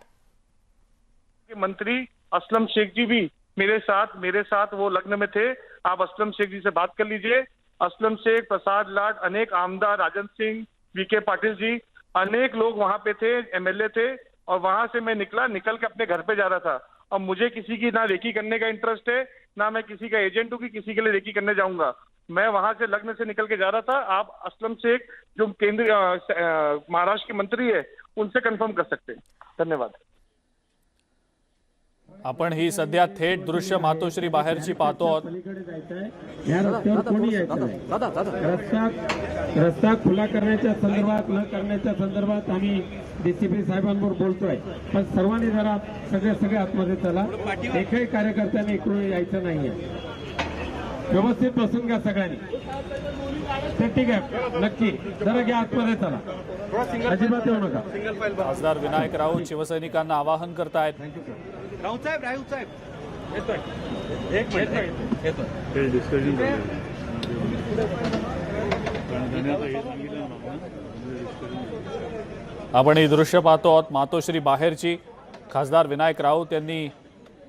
मंत्री असलम शेख जी भी मेरे साथ वो लग्न में थे. आप असलम शेख जी से बात कर लीजिए. असलम शेख, प्रसाद लाड, अनेक आमदार, राजन सिंह, वीके पाटिल जी, अनेक लोग वहां पे थे, एमएलए थे. और वहां से मैं निकल के अपने घर पे जा रहा था. अब मुझे किसी की ना रेकी करने का इंटरेस्ट है, ना मैं किसी का एजेंट हूँ कि किसी के लिए रेकी करने जाऊंगा. मैं वहां से लग्न से निकल के जा रहा था. आप असलम शेख जो केंद्रीय महाराष्ट्र के मंत्री है उनसे कंफर्म कर सकते हैं. धन्यवाद. आपण ही सध्या थेट दृश्य मातोश्री बाहेरची पाहतो आहोत. या रस्त्यावर कोणी यायचं रस्ता खुला करण्याच्या संदर्भात न करण्याच्या संदर्भात आम्ही डीसीपी साहेबांबरोबर बोलतोय. पण सर्वांनी जरा सगळे आतमध्ये चला. एकही कार्यकर्त्यांनी इकडून यायचं नाहीये. व्यवस्थित बसून घ्या सगळ्यांनी. ते ठीक आहे, नक्की जरा घ्या आतमध्ये चला. अजिबात येऊ नका. खासदार विनायक राऊत शिवसैनिकांना आवाहन करतायत. राऊत साहेब येतोय. एक मिनिट येतोय. आपण ही दृश्य पाहतो आहोत मातोश्री बाहेरची. खासदार विनायक राऊत यांनी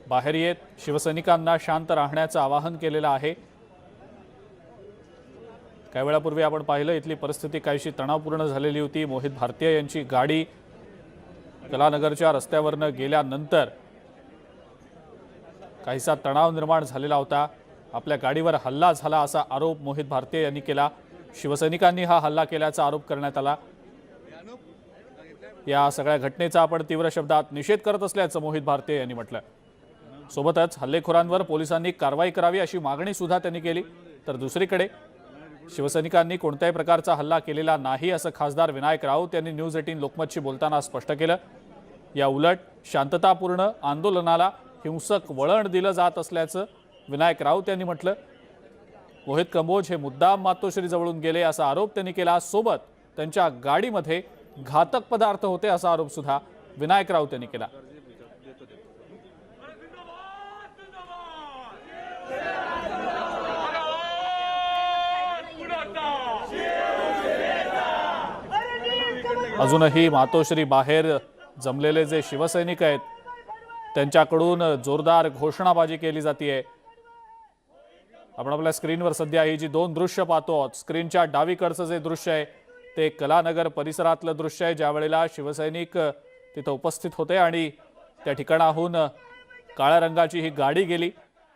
बाहेर येत शिवसैनिकांना शांत राहण्याचं आवाहन केलेलं आहे. काही वेळापूर्वी आपण पाहिलं इथली परिस्थिती काहीशी तणावपूर्ण झालेली होती. मोहित भारतीय यांची गाडी कलानगरच्या रस्त्यावरनं गेल्यानंतर काहीसा तणाव निर्माण झालेला होता. आपल्या गाडीवर हल्ला झाला असा आरोप मोहित भारतीय यांनी केला. शिवसैनिकांनी हा हल्ला केल्याचा आरोप करण्यात आला. या सगळ्या घटनेचा आपण तीव्र शब्दात निषेध करत असल्याचं मोहित भारतीय यांनी म्हटलं. सोबतच हल्लेखोरांवर पोलिसांनी कारवाई करावी अशी मागणी सुद्धा त्यांनी केली. तर दुसरीकडे शिवसैनिकांनी कोणत्याही प्रकारचा हल्ला केलेला नाही असं खासदार विनायक राऊत यांनी न्यूज 18 लोकमतशी बोलताना स्पष्ट केलं. या उलट शांततापूर्ण आंदोलनाला हिंसक वळण दिलं जात असल्याचं विनायक राऊत यांनी म्हटलं. मोहित कंबोज हे मुद्दाम मातोश्री जवळून गेले असा आरोप त्यांनी केला। सोबत त्यांच्या गाडीमध्ये घातक पदार्थ होते असा आरोप सुद्धा विनायक राऊत यांनी केला। अजूनही मातोश्री बाहेर जमलेले जे शिवसैनिक आहेत त्यांच्याकडून जोरदार घोषणाबाजी केली जाते। आपण आपल्या स्क्रीनवर सध्या ही जी दोन दृश्य पाहतो आहोत, स्क्रीनच्या डावीकडचं जे दृश्य आहे ते कलानगर परिसरातलं दृश्य आहे, ज्या वेळेला शिवसैनिक तिथं उपस्थित होते आणि त्या ठिकाणाहून काळ्या रंगाची ही गाडी गेली।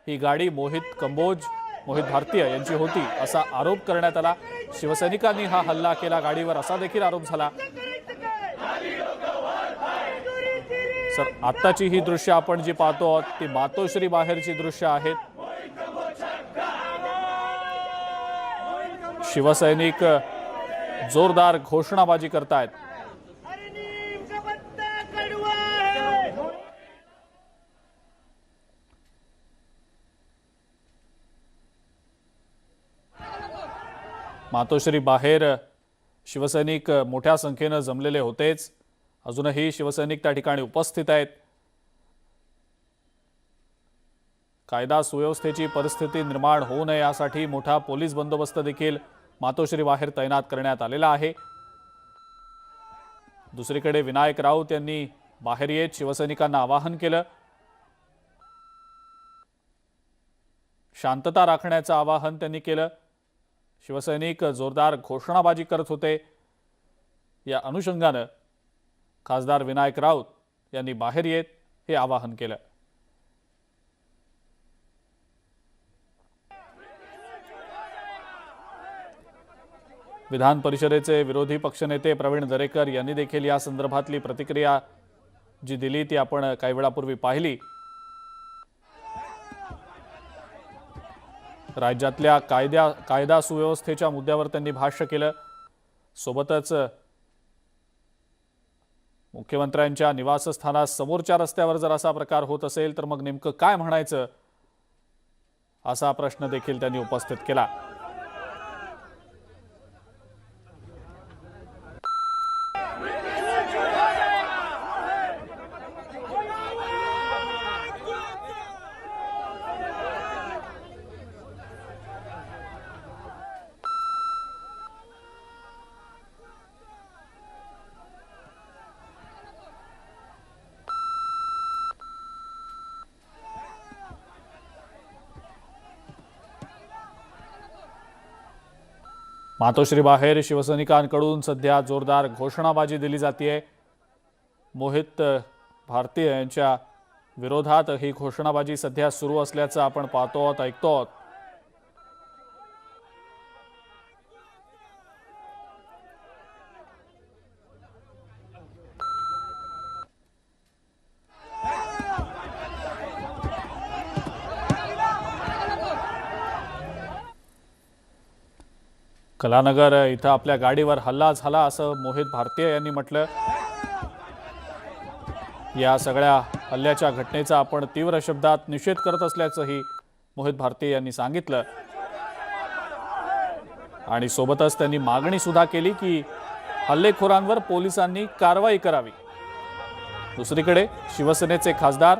ही गाडी मोहित भारतीय यांची होती असा आरोप करण्यात आला। शिवसैनिकांनी हा हल्ला केला गाडीवर असा देखील आरोप झाला। सर, आत्ताची ही दृश्य आपण जी पाहतो आहोत ती मातोश्री बाहेरची दृश्य आहेत। शिवसैनिक जोरदार घोषणाबाजी करतायत। मातोश्री बाहेर शिवसैनिक मोठ्या संख्येने जमलेले होतेच, अजूनही शिवसैनिक त्या ठिकाणी उपस्थित आहेत। कायदा सुव्यवस्थेची परिस्थिती निर्माण होऊ नये यासाठी मोठा पोलीस बंदोबस्त देखील मातोश्री बाहेर तैनात करण्यात आलेला आहे। दुसरीकडे विनायक राऊत यांनी बाहेर येत शिवसैनिकांना आवाहन केलं, शांतता राखण्याचं आवाहन त्यांनी केलं। शिवसैनिक जोरदार घोषणाबाजी करत होते। या अनुषंगानं खासदार विनायक राऊत यांनी बाहेर येत हे आवाहन केलं। विधान परिषदेचे विरोधी पक्षनेते प्रवीण दरेकर यांनी देखील या संदर्भातली प्रतिक्रिया जी दिली ती आपण काही वेळापूर्वी पाहिली। राज्यातल्या कायदा सुव्यवस्थेच्या मुद्द्यावर त्यांनी भाष्य केलं। सोबतच मुख्यमंत्र्यांच्या निवासस्थानासमोरच्या रस्त्यावर जर असा प्रकार होत असेल तर मग नेमकं काय म्हणायचं असा प्रश्न देखील त्यांनी उपस्थित केला। मातोश्री बाहेर शिवसैनिकांकडून सध्या जोरदार घोषणाबाजी दिली जाते। मोहित भारतीय यांच्या विरोधात ही घोषणाबाजी सध्या सुरू असल्याचं आपण पाहतो आहोत, ऐकतो आहोत। कलानगर इथं आपल्या गाडीवर हल्ला झाला असं मोहित भारतीय यांनी म्हटलं। या सगळ्या हल्ल्याच्या घटनेचा आपण तीव्र शब्दात निषेध करत असल्याचंही मोहित भारतीय यांनी सांगितलं आणि सोबतच त्यांनी मागणी सुद्धा केली की हल्लेखोरांवर पोलिसांनी कारवाई करावी। दुसरीकडे शिवसेनेचे खासदार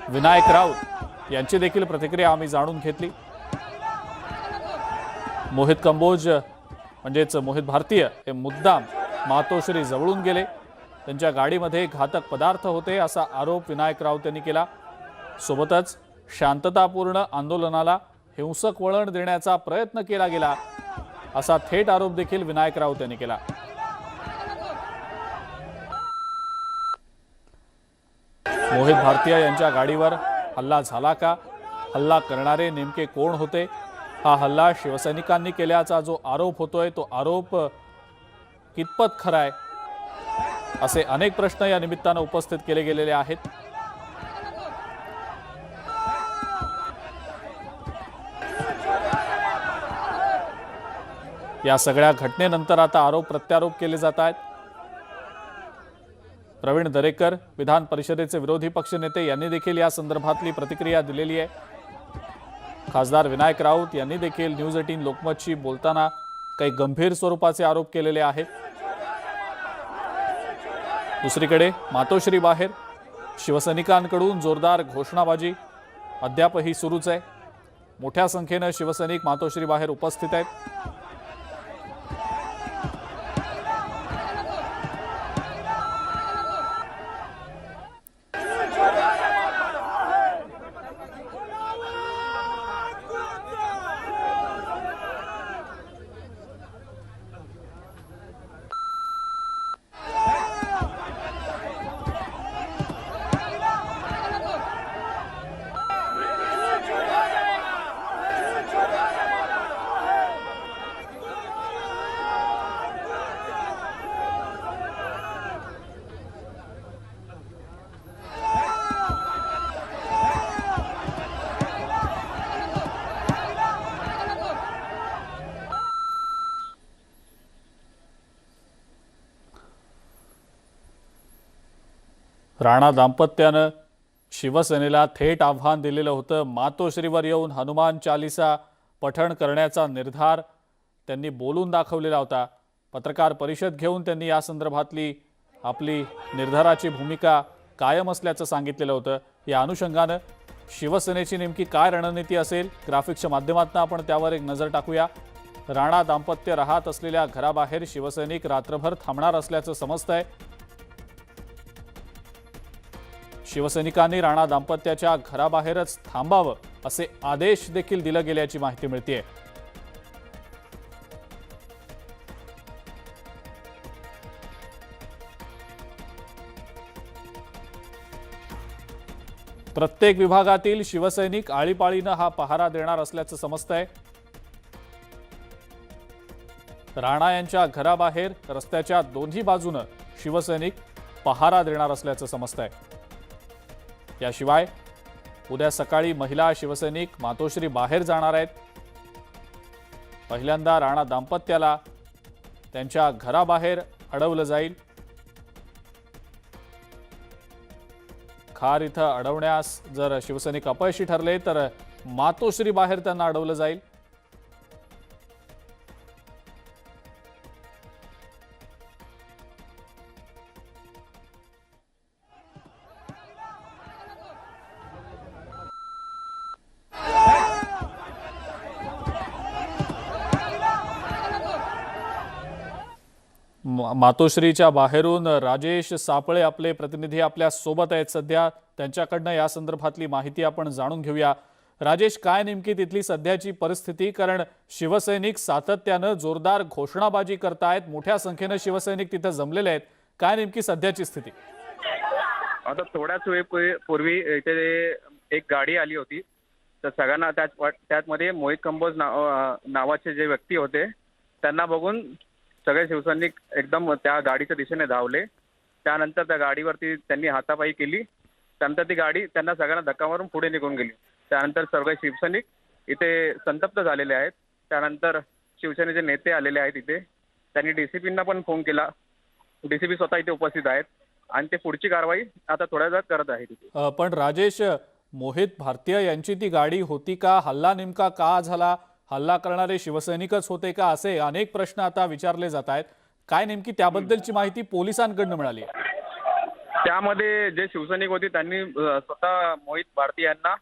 विनायक राऊत यांची देखील प्रतिक्रिया आम्ही जाणून घेतली। मोहित कंबोज म्हणजेच मोहित भारतीय हे मुद्दाम मातोश्री जवळून गेले, त्यांच्या गाडीमध्ये घातक पदार्थ होते असा आरोप विनायक राऊत यांनी केला। सोबतच शांततापूर्ण आंदोलनाला हिंसक वळण देण्याचा प्रयत्न केला गेला असा थेट आरोप देखील विनायक राऊत यांनी केला। मोहित भारतीय यांच्या गाडीवर हल्ला झाला का? हल्ला करणारे नेमके कोण होते? हा हल्ला शिवसैनिकांनी केल्याचा जो आरोप होतोय तो आरोप कितपत खरा आहे असे अनेक प्रश्न या निमित्तानं उपस्थित केले गेलेले आहेत। या सगळ्या घटनेनंतर आता आरोप प्रत्यारोप केले जात आहेत। प्रवीण दरेकर विधान परिषदेचे विरोधी पक्षनेते यांनी देखील या संदर्भातली प्रतिक्रिया दिलेली आहे। खासदार विनायक राऊत यांनी देखील न्यूज 18 लोकमतशी बोलताना काही गंभीर स्वरूपाचे आरोप केलेले आहेत। दुसरीकडे मातोश्री बाहेर शिवसैनिकांकडून जोरदार घोषणाबाजी अद्यापही सुरूच आहे। मोठ्या संख्येने शिवसैनिक मातोश्री बाहेर उपस्थित आहेत। राणा दाम्पत्यानं शिवसेनेला थेट आव्हान दिलेलं होतं। मातोश्रीवर येऊन हनुमान चालीसा पठण करण्याचा निर्धार त्यांनी बोलून दाखवलेला होता। पत्रकार परिषद घेऊन त्यांनी या संदर्भातली आपली निर्धाराची भूमिका कायम असल्याचं सांगितलेलं होतं। या अनुषंगानं शिवसेनेची नेमकी काय रणनीती असेल, ग्राफिक्सच्या माध्यमातून आपण त्यावर एक नजर टाकूया। राणा दाम्पत्य राहत असलेल्या घराबाहेर शिवसैनिक रात्रभर थांबणार असल्याचं समजतंय। शिवसैनिकांनी राणा दाम्पत्याच्या घराबाहेरच थांबावं असे आदेश देखील दिले गेल्याची माहिती मिळतेय। प्रत्येक विभागातील शिवसैनिक आळीपाळीनं हा पहारा देणार असल्याचं समजतंय। राणा यांच्या घराबाहेर रस्त्याच्या दोन्ही बाजूनं शिवसैनिक पहारा देणार असल्याचं समजतंय। याशिवाय उद्या सकाळी महिला शिवसैनिक मातोश्री बाहेर जाणार आहेत। पहिल्यांदा राणा दाम्पत्याला त्यांच्या घराबाहेर अडवलं जाईल। खार इथं अडवण्यास जर शिवसैनिक अपयशी ठरले तर मातोश्री बाहेर त्यांना अडवलं जाईल। मातोश्रीच्या बाहेरून राजेश सापळे आपले प्रतिनिधी आपल्या सोबत आहेत सध्या। त्यांच्याकडनं या संदर्भातली माहिती आपण जाणून घेऊया। राजेश, काय नेमकी तिथली सध्याची परिस्थिती? कारण शिवसैनिक सातत्यानं जोरदार घोषणाबाजी करतायत, मोठ्या संख्येनं शिवसैनिक तिथे जमलेले आहेत। काय नेमकी सध्याची स्थिती? आता थोड्याच वेळपूर्वी इथे एक गाडी आली होती, तर सगळ्यांना त्यामध्ये मोहित कंबोज नावाचे जे व्यक्ती होते त्यांना बघून सगळे शिवसैनिक एकदम त्या गाडीच्या दिशेने धावले। त्यानंतर त्या गाडीवरती त्यांनी हातापाई केली। त्यानंतर ती गाडी त्यांना सगळ्यांना धक्का मारून पुढे निघून गेली। त्यानंतर सर्व शिवसैनिक इथे संतप्त झालेले आहेत। त्यानंतर शिवसेनेचे नेते आलेले आहेत इथे, त्यांनी डीसीपींना पण फोन केला। डीसीपी स्वतः इथे उपस्थित आहेत आणि ते पुढची कारवाई आता थोड्या वेळात करत आहेत इथे। पण राजेश, मोहित भारतीय यांची ती गाडी होती का? हल्ला नेमका का झाला? हल्ला करणारे शिवसैनिकच होते का? असे अनेक प्रश्न आता विचारले जात आहेत। काय नेमकी त्याबद्दलची माहिती पोलिसांकडून मिळाली? त्यामध्ये जे शिवसैनिक होते त्यांनी स्वतः मोहित भारती यांना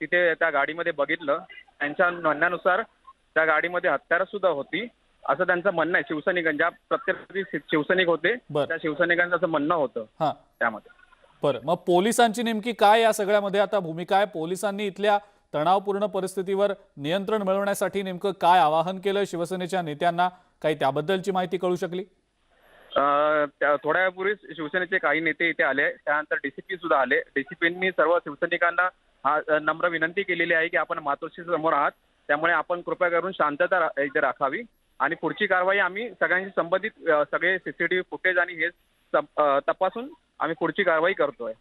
तिथे त्या गाडीमध्ये बघितलं। त्यांच्या म्हणण्यानुसार त्या गाडीमध्ये हत्यारं सुद्धा होती असं त्यांचं म्हणणं आहे। शिवसैनिकांच्या प्रत्येक शिवसैनिक होते त्या शिवसैनिकांचं असं म्हणणं होतं त्यामध्ये। बरं, मग पोलिसांची नेमकी काय या सगळ्यामध्ये आता भूमिका आहे? पोलिसांनी इथल्या तणावपूर्ण परिस्थितीवर नियंत्रण मिळवण्यासाठी नेमकं काय आवाहन केलं शिवसेनेच्या नेत्यांना? काही त्याबद्दलची माहिती कळू शकली? थोड्या वेळापूर्वी शिवसेनेचे काही नेते इथे आले, त्यानंतर डीसीपी सुद्धा आले। डीसीपींनी सर्व शिवसैनिकांना हा नम्र विनंती केलेली आहे की आपण मातोश्री समोर आहात, त्यामुळे आपण कृपया करून शांतता इथे राखावी आणि पुढची कारवाई आम्ही सगळ्यांशी संबंधित सगळे सीसीटीव्ही फुटेज आणि हे तपासून आम्ही पुढची कारवाई करतोय।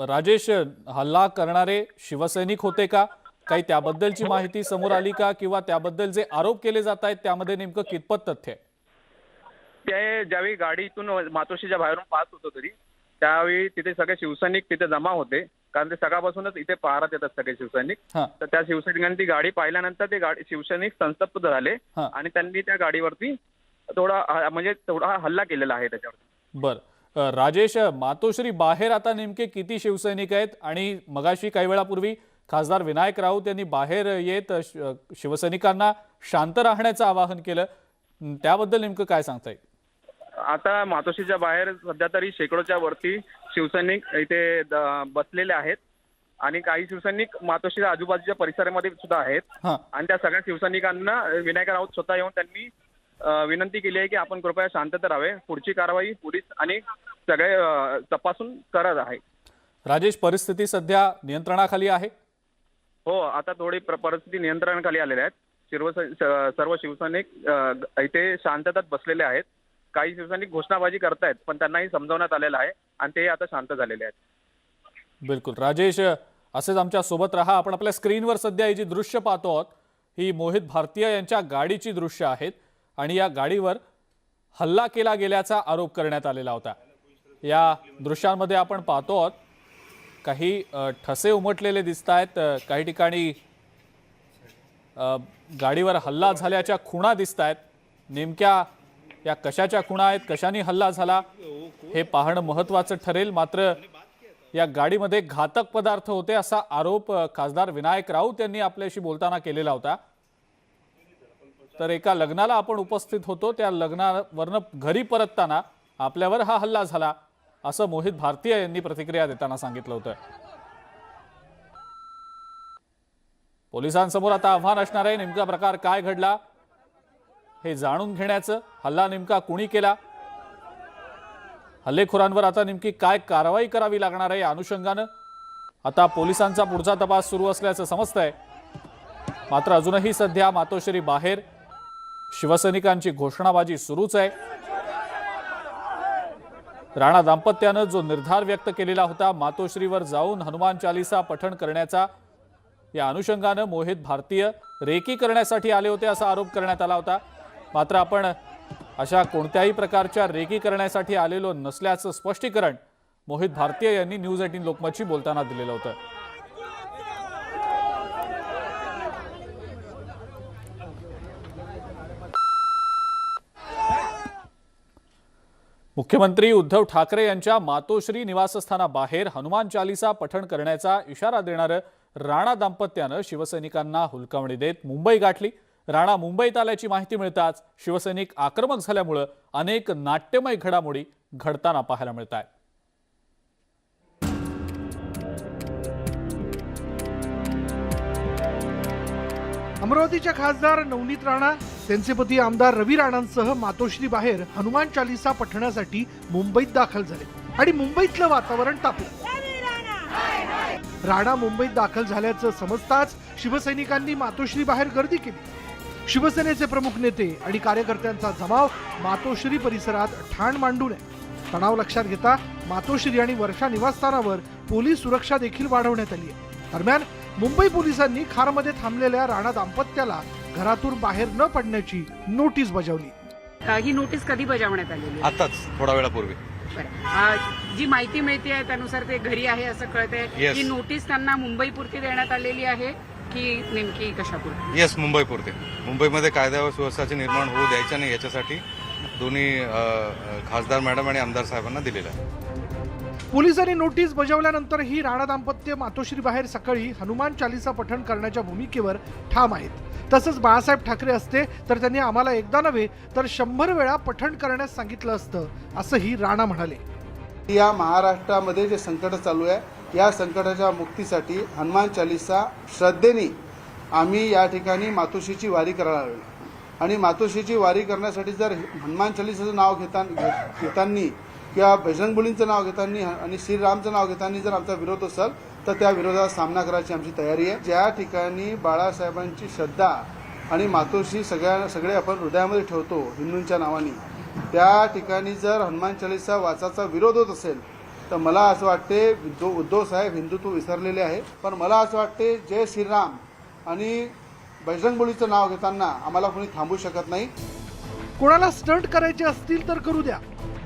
राजेश, हल्ला करणारे शिवसैनिक होते का? काही त्याबद्दलची माहिती समोर आली का? किंवा त्याबद्दल जे आरोप केले जात आहेत त्यामध्ये नेमकं कितपत तथ्य आहे? ते ज्यावेळी गाडी इथून मातोश्रीच्या बाहेरून पास होत होती त्यावेळी तिथे सगळे शिवसैनिक तिथे जमा होते कारण ते सकाळपासूनच इथे पहारात येतात सगळे शिवसैनिक. हा. तर त्या शिवसैनिकांनी ती गाडी पाहिल्यानंतर ते गाडी शिवसैनिक संतप्त झाले हा. आणि त्यांनी त्या गाडीवरती थोडा हल्ला केलेला आहे त्याच्यावर. बर राजेश, मातोश्री बाहेर आता नेमके किती शिवसैनिक आहेत? आणि मगाशी काही वेळापूर्वी खासदार विनायक राऊत यांनी बाहेर येत शिवसैनिकांना शांत राहण्याचं आवाहन केलं, त्याबद्दल नेमकं काय सांगताय? आता मातोश्रीच्या बाहेर सध्या तरी शेकडोच्या वरती शिवसैनिक इथे बसलेले आहेत आणि काही शिवसैनिक मातोश्रीच्या आजूबाजूच्या परिसरामध्ये सुद्धा आहेत. हा. आणि त्या सगळ्या शिवसैनिकांना विनायक राऊत स्वतः येऊन त्यांनी विनंती केली आहे की आपण कृपया शांतता राहावे, पुढची कारवाई पोलीस आणि सगळे तपासून करत आहे. राजेश, परिस्थिती सध्या नियंत्रणाखाली आहे? हो, आता थोडी परिस्थिती नियंत्रणाखाली आलेल्या आहेत. सर्व शिवसैनिक इथे शांततेत बसलेले आहेत. काही शिवसैनिक घोषणाबाजी करतायत, पण त्यांनाही समजावण्यात आलेलं आहे आणि ते आता शांत झालेले आहेत. बिलकुल राजेश, असेच आमच्या सोबत राहा. आपण आपल्या स्क्रीनवर सध्या ही जी दृश्य पाहतो आहोत ही मोहित भारतीय यांच्या गाडीची दृश्य आहेत आणि या गाडीवर हल्ला केला गेल्याचा आरोप करण्यात आलेला होता. या दृश्यांमध्ये आपण पाहतो आहोत काही ठसे उमटलेले दिसत आहेत, काही ठिकाणी गाडीवर हल्ला झाल्याच्या खुणा दिसत आहेत. नेमक्या या कशाच्या खुणा आहेत, कशाने हल्ला झाला हे पाहणं महत्त्वाचं ठरेल. मात्र या गाडीमध्ये घातक पदार्थ होते असा आरोप खासदार विनायक राऊत यांनी आपल्याशी बोलताना केलेला होता. तर एका लग्नाला आपण उपस्थित होतो, त्या लग्नावरनं घरी परतताना आपल्यावर हा हल्ला झाला असं मोहित भारतीय यांनी प्रतिक्रिया देताना सांगितलं होतं. पोलिसांसमोर आता आव्हान असणार आहे, नेमका प्रकार काय घडला हे जाणून घेण्याचं. हल्ला नेमका कुणी केला, हल्लेखोरांवर आता नेमकी काय कारवाई करावी लागणार आहे या अनुषंगानं आता पोलिसांचा पुढचा तपास सुरू असल्याचं समजतंय. मात्र अजूनही सध्या मातोश्री बाहेर शिवसैनिकांची घोषणाबाजी सुरूच आहे. राणा दाम्पत्यानं जो निर्धार व्यक्त केलेला होता मातोश्रीवर जाऊन हनुमान चालीसा पठण करण्याचा, या अनुषंगानं मोहित भारतीय रेकी करण्यासाठी आले होते असा आरोप करण्यात आला होता. मात्र आपण अशा कोणत्याही प्रकारच्या रेकी करण्यासाठी आलेलो नसल्याचं स्पष्टीकरण मोहित भारतीय यांनी न्यूज 18 लोकमतशी बोलताना दिलेलं होतं. मुख्यमंत्री उद्धव ठाकरे यांच्या मातोश्री निवासस्थानाबाहेर हनुमान चालीसा पठण करण्याचा इशारा देणारं राणा दाम्पत्यानं शिवसैनिकांना हुलकावणी देत मुंबई गाठली. राणा मुंबईत आल्याची माहिती मिळताच शिवसैनिक आक्रमक झाल्यामुळे अनेक नाट्यमय घडामोडी घडताना पाहायला मिळत आहेत. अमरावतीच्या खासदार नवनीत राणा, त्यांचे पती आमदार रवी राणांसह मातोश्री बाहेर हनुमान चालीसा पठणासाठी मुंबईत दाखल झाले आणि मुंबईतलं वातावरण तापलं. राणा मुंबईत दाखल झाल्याचं समजताच शिवसैनिकांनी मातोश्री बाहेर गर्दी केली. शिवसेनेचे प्रमुख नेते आणि कार्यकर्त्यांचा जमाव मातोश्री परिसरात ठाण मांडून आहे. तणाव लक्षात घेता मातोश्री आणि वर्षा निवासस्थानावर पोलीस सुरक्षा देखील वाढवण्यात आली आहे. दरम्यान मुंबई पोलिसांनी खारमध्ये थांबलेल्या राणा दाम्पत्याला घरातून बाहेर न पडण्याची नोटीस बजावली. ही नोटीस कधी बजावण्यात आलेली? आताच थोडा वेळापूर्वी. जी माहिती मिळते आहे त्यानुसार ते घरी आहे असं कळतंय. Yes. ही नोटीस त्यांना मुंबई पुरती देण्यात आलेली आहे की नेमकी कशापुरती? येस, मुंबई पुरते. मुंबईमध्ये कायदा व सुव्यवस्थेचे निर्माण होऊ द्यायच्या नाही याच्यासाठी दोन्ही खासदार मॅडम आणि आमदार साहेबांना दिलेला आहे. पोलिसांनी नोटीस बजावल्यानंतर ही राणा दाम्पत्य मातोश्री बाहेर सकाळी हनुमान चालीसा पठण करण्याच्या भूमिकेवर ठाम आहेत. तसंच बाळासाहेब ठाकरे असते तर त्यांनी आम्हाला एकदा नव्हे तर 100 वेळा पठण करण्यास सांगितलं असतं असंही राणा म्हणाले. या महाराष्ट्रामध्ये जे संकट चालू आहे या संकटाच्या मुक्तीसाठी हनुमान चालीसा श्रद्धेने आम्ही या ठिकाणी मातोश्रीची वारी करायला लागलो आणि मातोश्रीची वारी करण्यासाठी जर हनुमान चालीसाचं नाव घेताना किंवा बजरंगबलीचं नाव घेताना आणि श्रीरामचं नाव घेताना जर आमचा विरोध असेल तर त्या विरोधाचा सामना करायची आमची तयारी आहे. ज्या ठिकाणी बाळासाहेबांची श्रद्धा आणि मातोश्री सगळे आपण हृदयामध्ये ठेवतो हिंदूंच्या नावाने, त्या ठिकाणी जर हनुमान चालीसा वाचाचा विरोध होत असेल तर मला असं वाटते उद्धव साहेब हिंदुत्व विसरलेले आहे. पण मला असं वाटते जय श्रीराम आणि बजरंगबलीचं नाव घेताना आम्हाला कोणी थांबू शकत नाही. कोणाला स्टंट करायचे असतील तर करू द्या.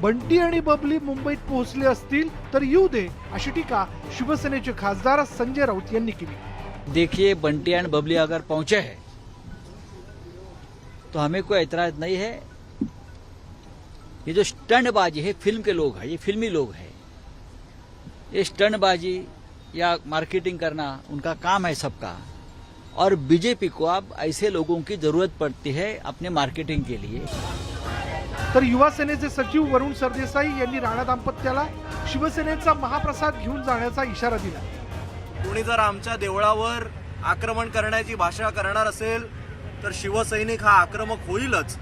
बंटी आणि बबली मुंबईत पोहोचले असतील तर येऊ दे, अशी टीका शिवसेनेचे खासदार संजय राऊत यांनी केली. देखिए, बंटी एंड बबली अगर पहुंचे हैं तो हमें कोई एतराज नहीं है. ये जो स्टंटबाजी है, फिल्म के लोग हैं, ये फिल्मी लोग हैं. ये स्टंटबाजी या मार्केटिंग करना उनका काम है सबका. और बीजेपी को अब ऐसे लोगों की जरूरत पड़ती है अपने मार्केटिंग के लिए. तर युवा सेनेचे सचिव वरुण सरदेसाई यांनी राणा दाम्पत्याला शिवसेनेचा महाप्रसाद घेऊन जाण्याचा इशारा दिला. कोणी जर आमच्या देवळावर आक्रमण करण्याची भाषा करणार असेल तर शिवसैनिक हा आक्रमक होईलच.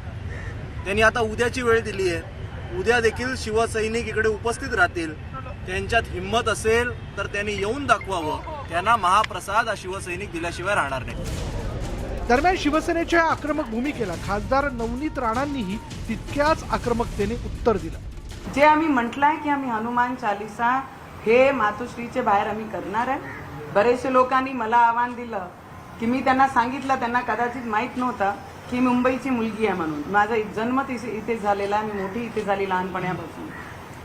त्यांनी आता उद्याची वेळ दिली आहे. उद्या देखील शिवसैनिक इकडे उपस्थित राहतील. त्यांच्यात हिंमत असेल तर त्यांनी येऊन दाखवावं. त्यांना महाप्रसाद हा शिवसैनिक दिल्याशिवाय राहणार नाही. दरम्यान शिवसेनेच्या आक्रमक भूमिकेला खासदार नवनीत राणांनीही तितक्याच आक्रमकतेने उत्तर दिलं. जे आम्ही म्हटलंय की आम्ही हनुमान चालीसा हे मातोश्रीचे बाहेर आम्ही करणार आहे. बरेचसे लोकांनी मला आव्हान दिलं की मी त्यांना सांगितलं, त्यांना कदाचित माहीत नव्हतं की मुंबईची मुलगी आहे म्हणून. माझा जन्म इथे झालेला आहे, मी मोठी इथे झाली लहानपणापासून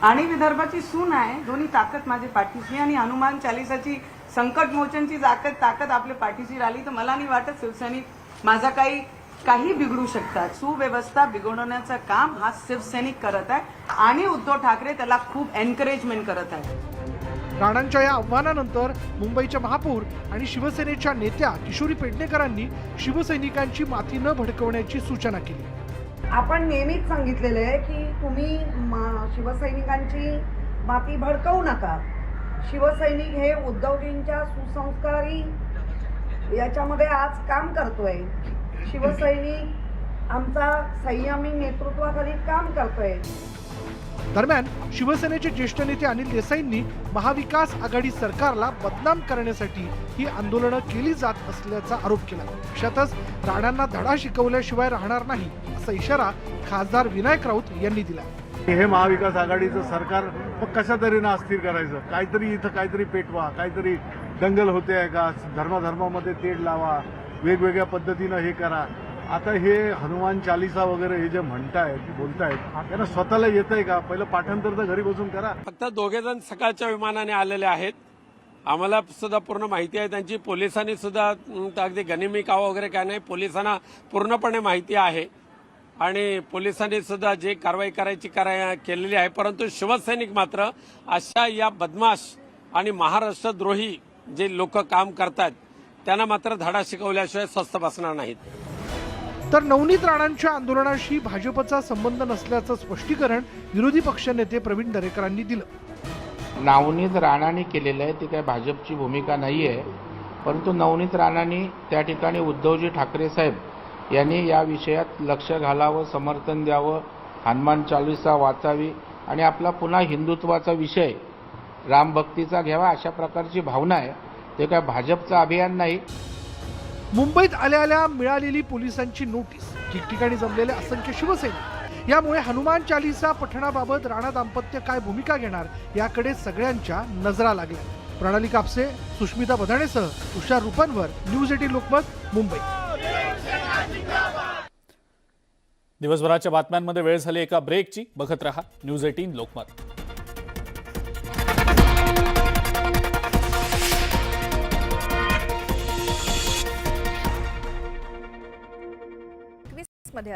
आणि विदर्भाची सून आहे. दोन्ही ताकद माझी पाठीशी आणि हनुमान चालीसाची संकट मोचनची ताकद आपल्या पाठीशी राहिली तर मला नाही वाटत शिवसैनिक माझा काही बिघडू शकतात. सुव्यवस्था बिघडवण्याचं काम हा शिवसैनिक करत आहे आणि उद्धव ठाकरे त्याला खूप एनकरेजमेंट करत आहे. राणांच्या या आव्हानानंतर मुंबईच्या महापौर आणि शिवसेनेच्या नेत्या किशोरी पेडणेकरांनी शिवसैनिकांची माती न भडकवण्याची सूचना केली. आपण नेहमीच सांगितलेलं आहे की तुम्ही शिवसैनिकांची माती भडकवू नका. शिवसैनिक हे उद्धवजींच्या सुसंस्कारी याच्यामध्ये आज काम करतोय. शिवसैनिक आमचा संयमी नेतृत्वाखाली काम करतोय. दरम्यान शिवसेनेचे ज्येष्ठ नेते अनिल देसाईंनी महाविकास आघाडी सरकारला बदनाम करण्यासाठी ही आंदोलनं केली जात असल्याचा आरोप केला. अशातच राणांना धडा शिकवल्याशिवाय राहणार नाही असा इशारा खासदार विनायक राऊत यांनी दिला. हे महाविकास आघाडीचं सरकार मग कशा तऱ्हेनं अस्थिर करायचं, काहीतरी इथं काहीतरी पेटवा, काहीतरी दंगल होते आहे का, धर्माधर्मामध्ये तेढ लावा, वेगवेगळ्या पद्धतीनं हे करा. आता हे हनुमान चालीसा वगैरे हे जे म्हणतायत बोलतायत त्यांना स्वतःला येतंय का? पहिलं पाठांतर तर घरी बसून करा. फक्त दोघे जण सकाळच्या विमानाने आलेले आहेत. आम्हाला सुद्धा पूर्ण माहिती आहे त्यांची. पोलिसांनी सुद्धा अगदी गनिमी कावा वगैरे काय नाही, पोलिसांना पूर्णपणे माहिती आहे आणि पोलिसांनी सुद्धा जे कारवाई करायची केलेली आहे. परंतु शिवसैनिक मात्र अशा या बदमाश आणि महाराष्ट्रद्रोही जे लोक काम करतात त्यांना मात्र धडा शिकवल्याशिवाय स्वस्थ बसणार नाहीत. तर नवनीत राणांच्या आंदोलनाशी भाजपचा संबंध नसल्याचं स्पष्टीकरण विरोधी पक्षनेते प्रवीण दरेकरांनी दिलं. नवनीत राणांनी केलेलं आहे ती काही भाजपची भूमिका नाही आहे. परंतु नवनीत राणांनी त्या ठिकाणी उद्धवजी ठाकरे साहेब यांनी या विषयात लक्ष घालावं, समर्थन द्यावं, हनुमान चालीसा वाचावी आणि आपला पुन्हा हिंदुत्वाचा विषय रामभक्तीचा घ्यावा अशा प्रकारची भावना आहे. ते काय भाजपचं अभियान नाही. मुंबईत आल्या मिळालेली पोलिसांची नोटीस, ठिकठिकाणी जमलेले असंख्य शिवसैनिक यामुळे हनुमान चालीसा पठणाबाबत राणा दाम्पत्य काय भूमिका घेणार याकडे सगळ्यांच्या नजरा लागल्या. प्रणाली कापसे, सुष्मिता बधाणेसह तुषार रुपनवर, न्यूज 18 लोकमत, मुंबई. दिवसभराच्या बातम्यांमध्ये वेळ झाली एका ब्रेकची. बघत रहा न्यूज 18 लोकमत. मध्ये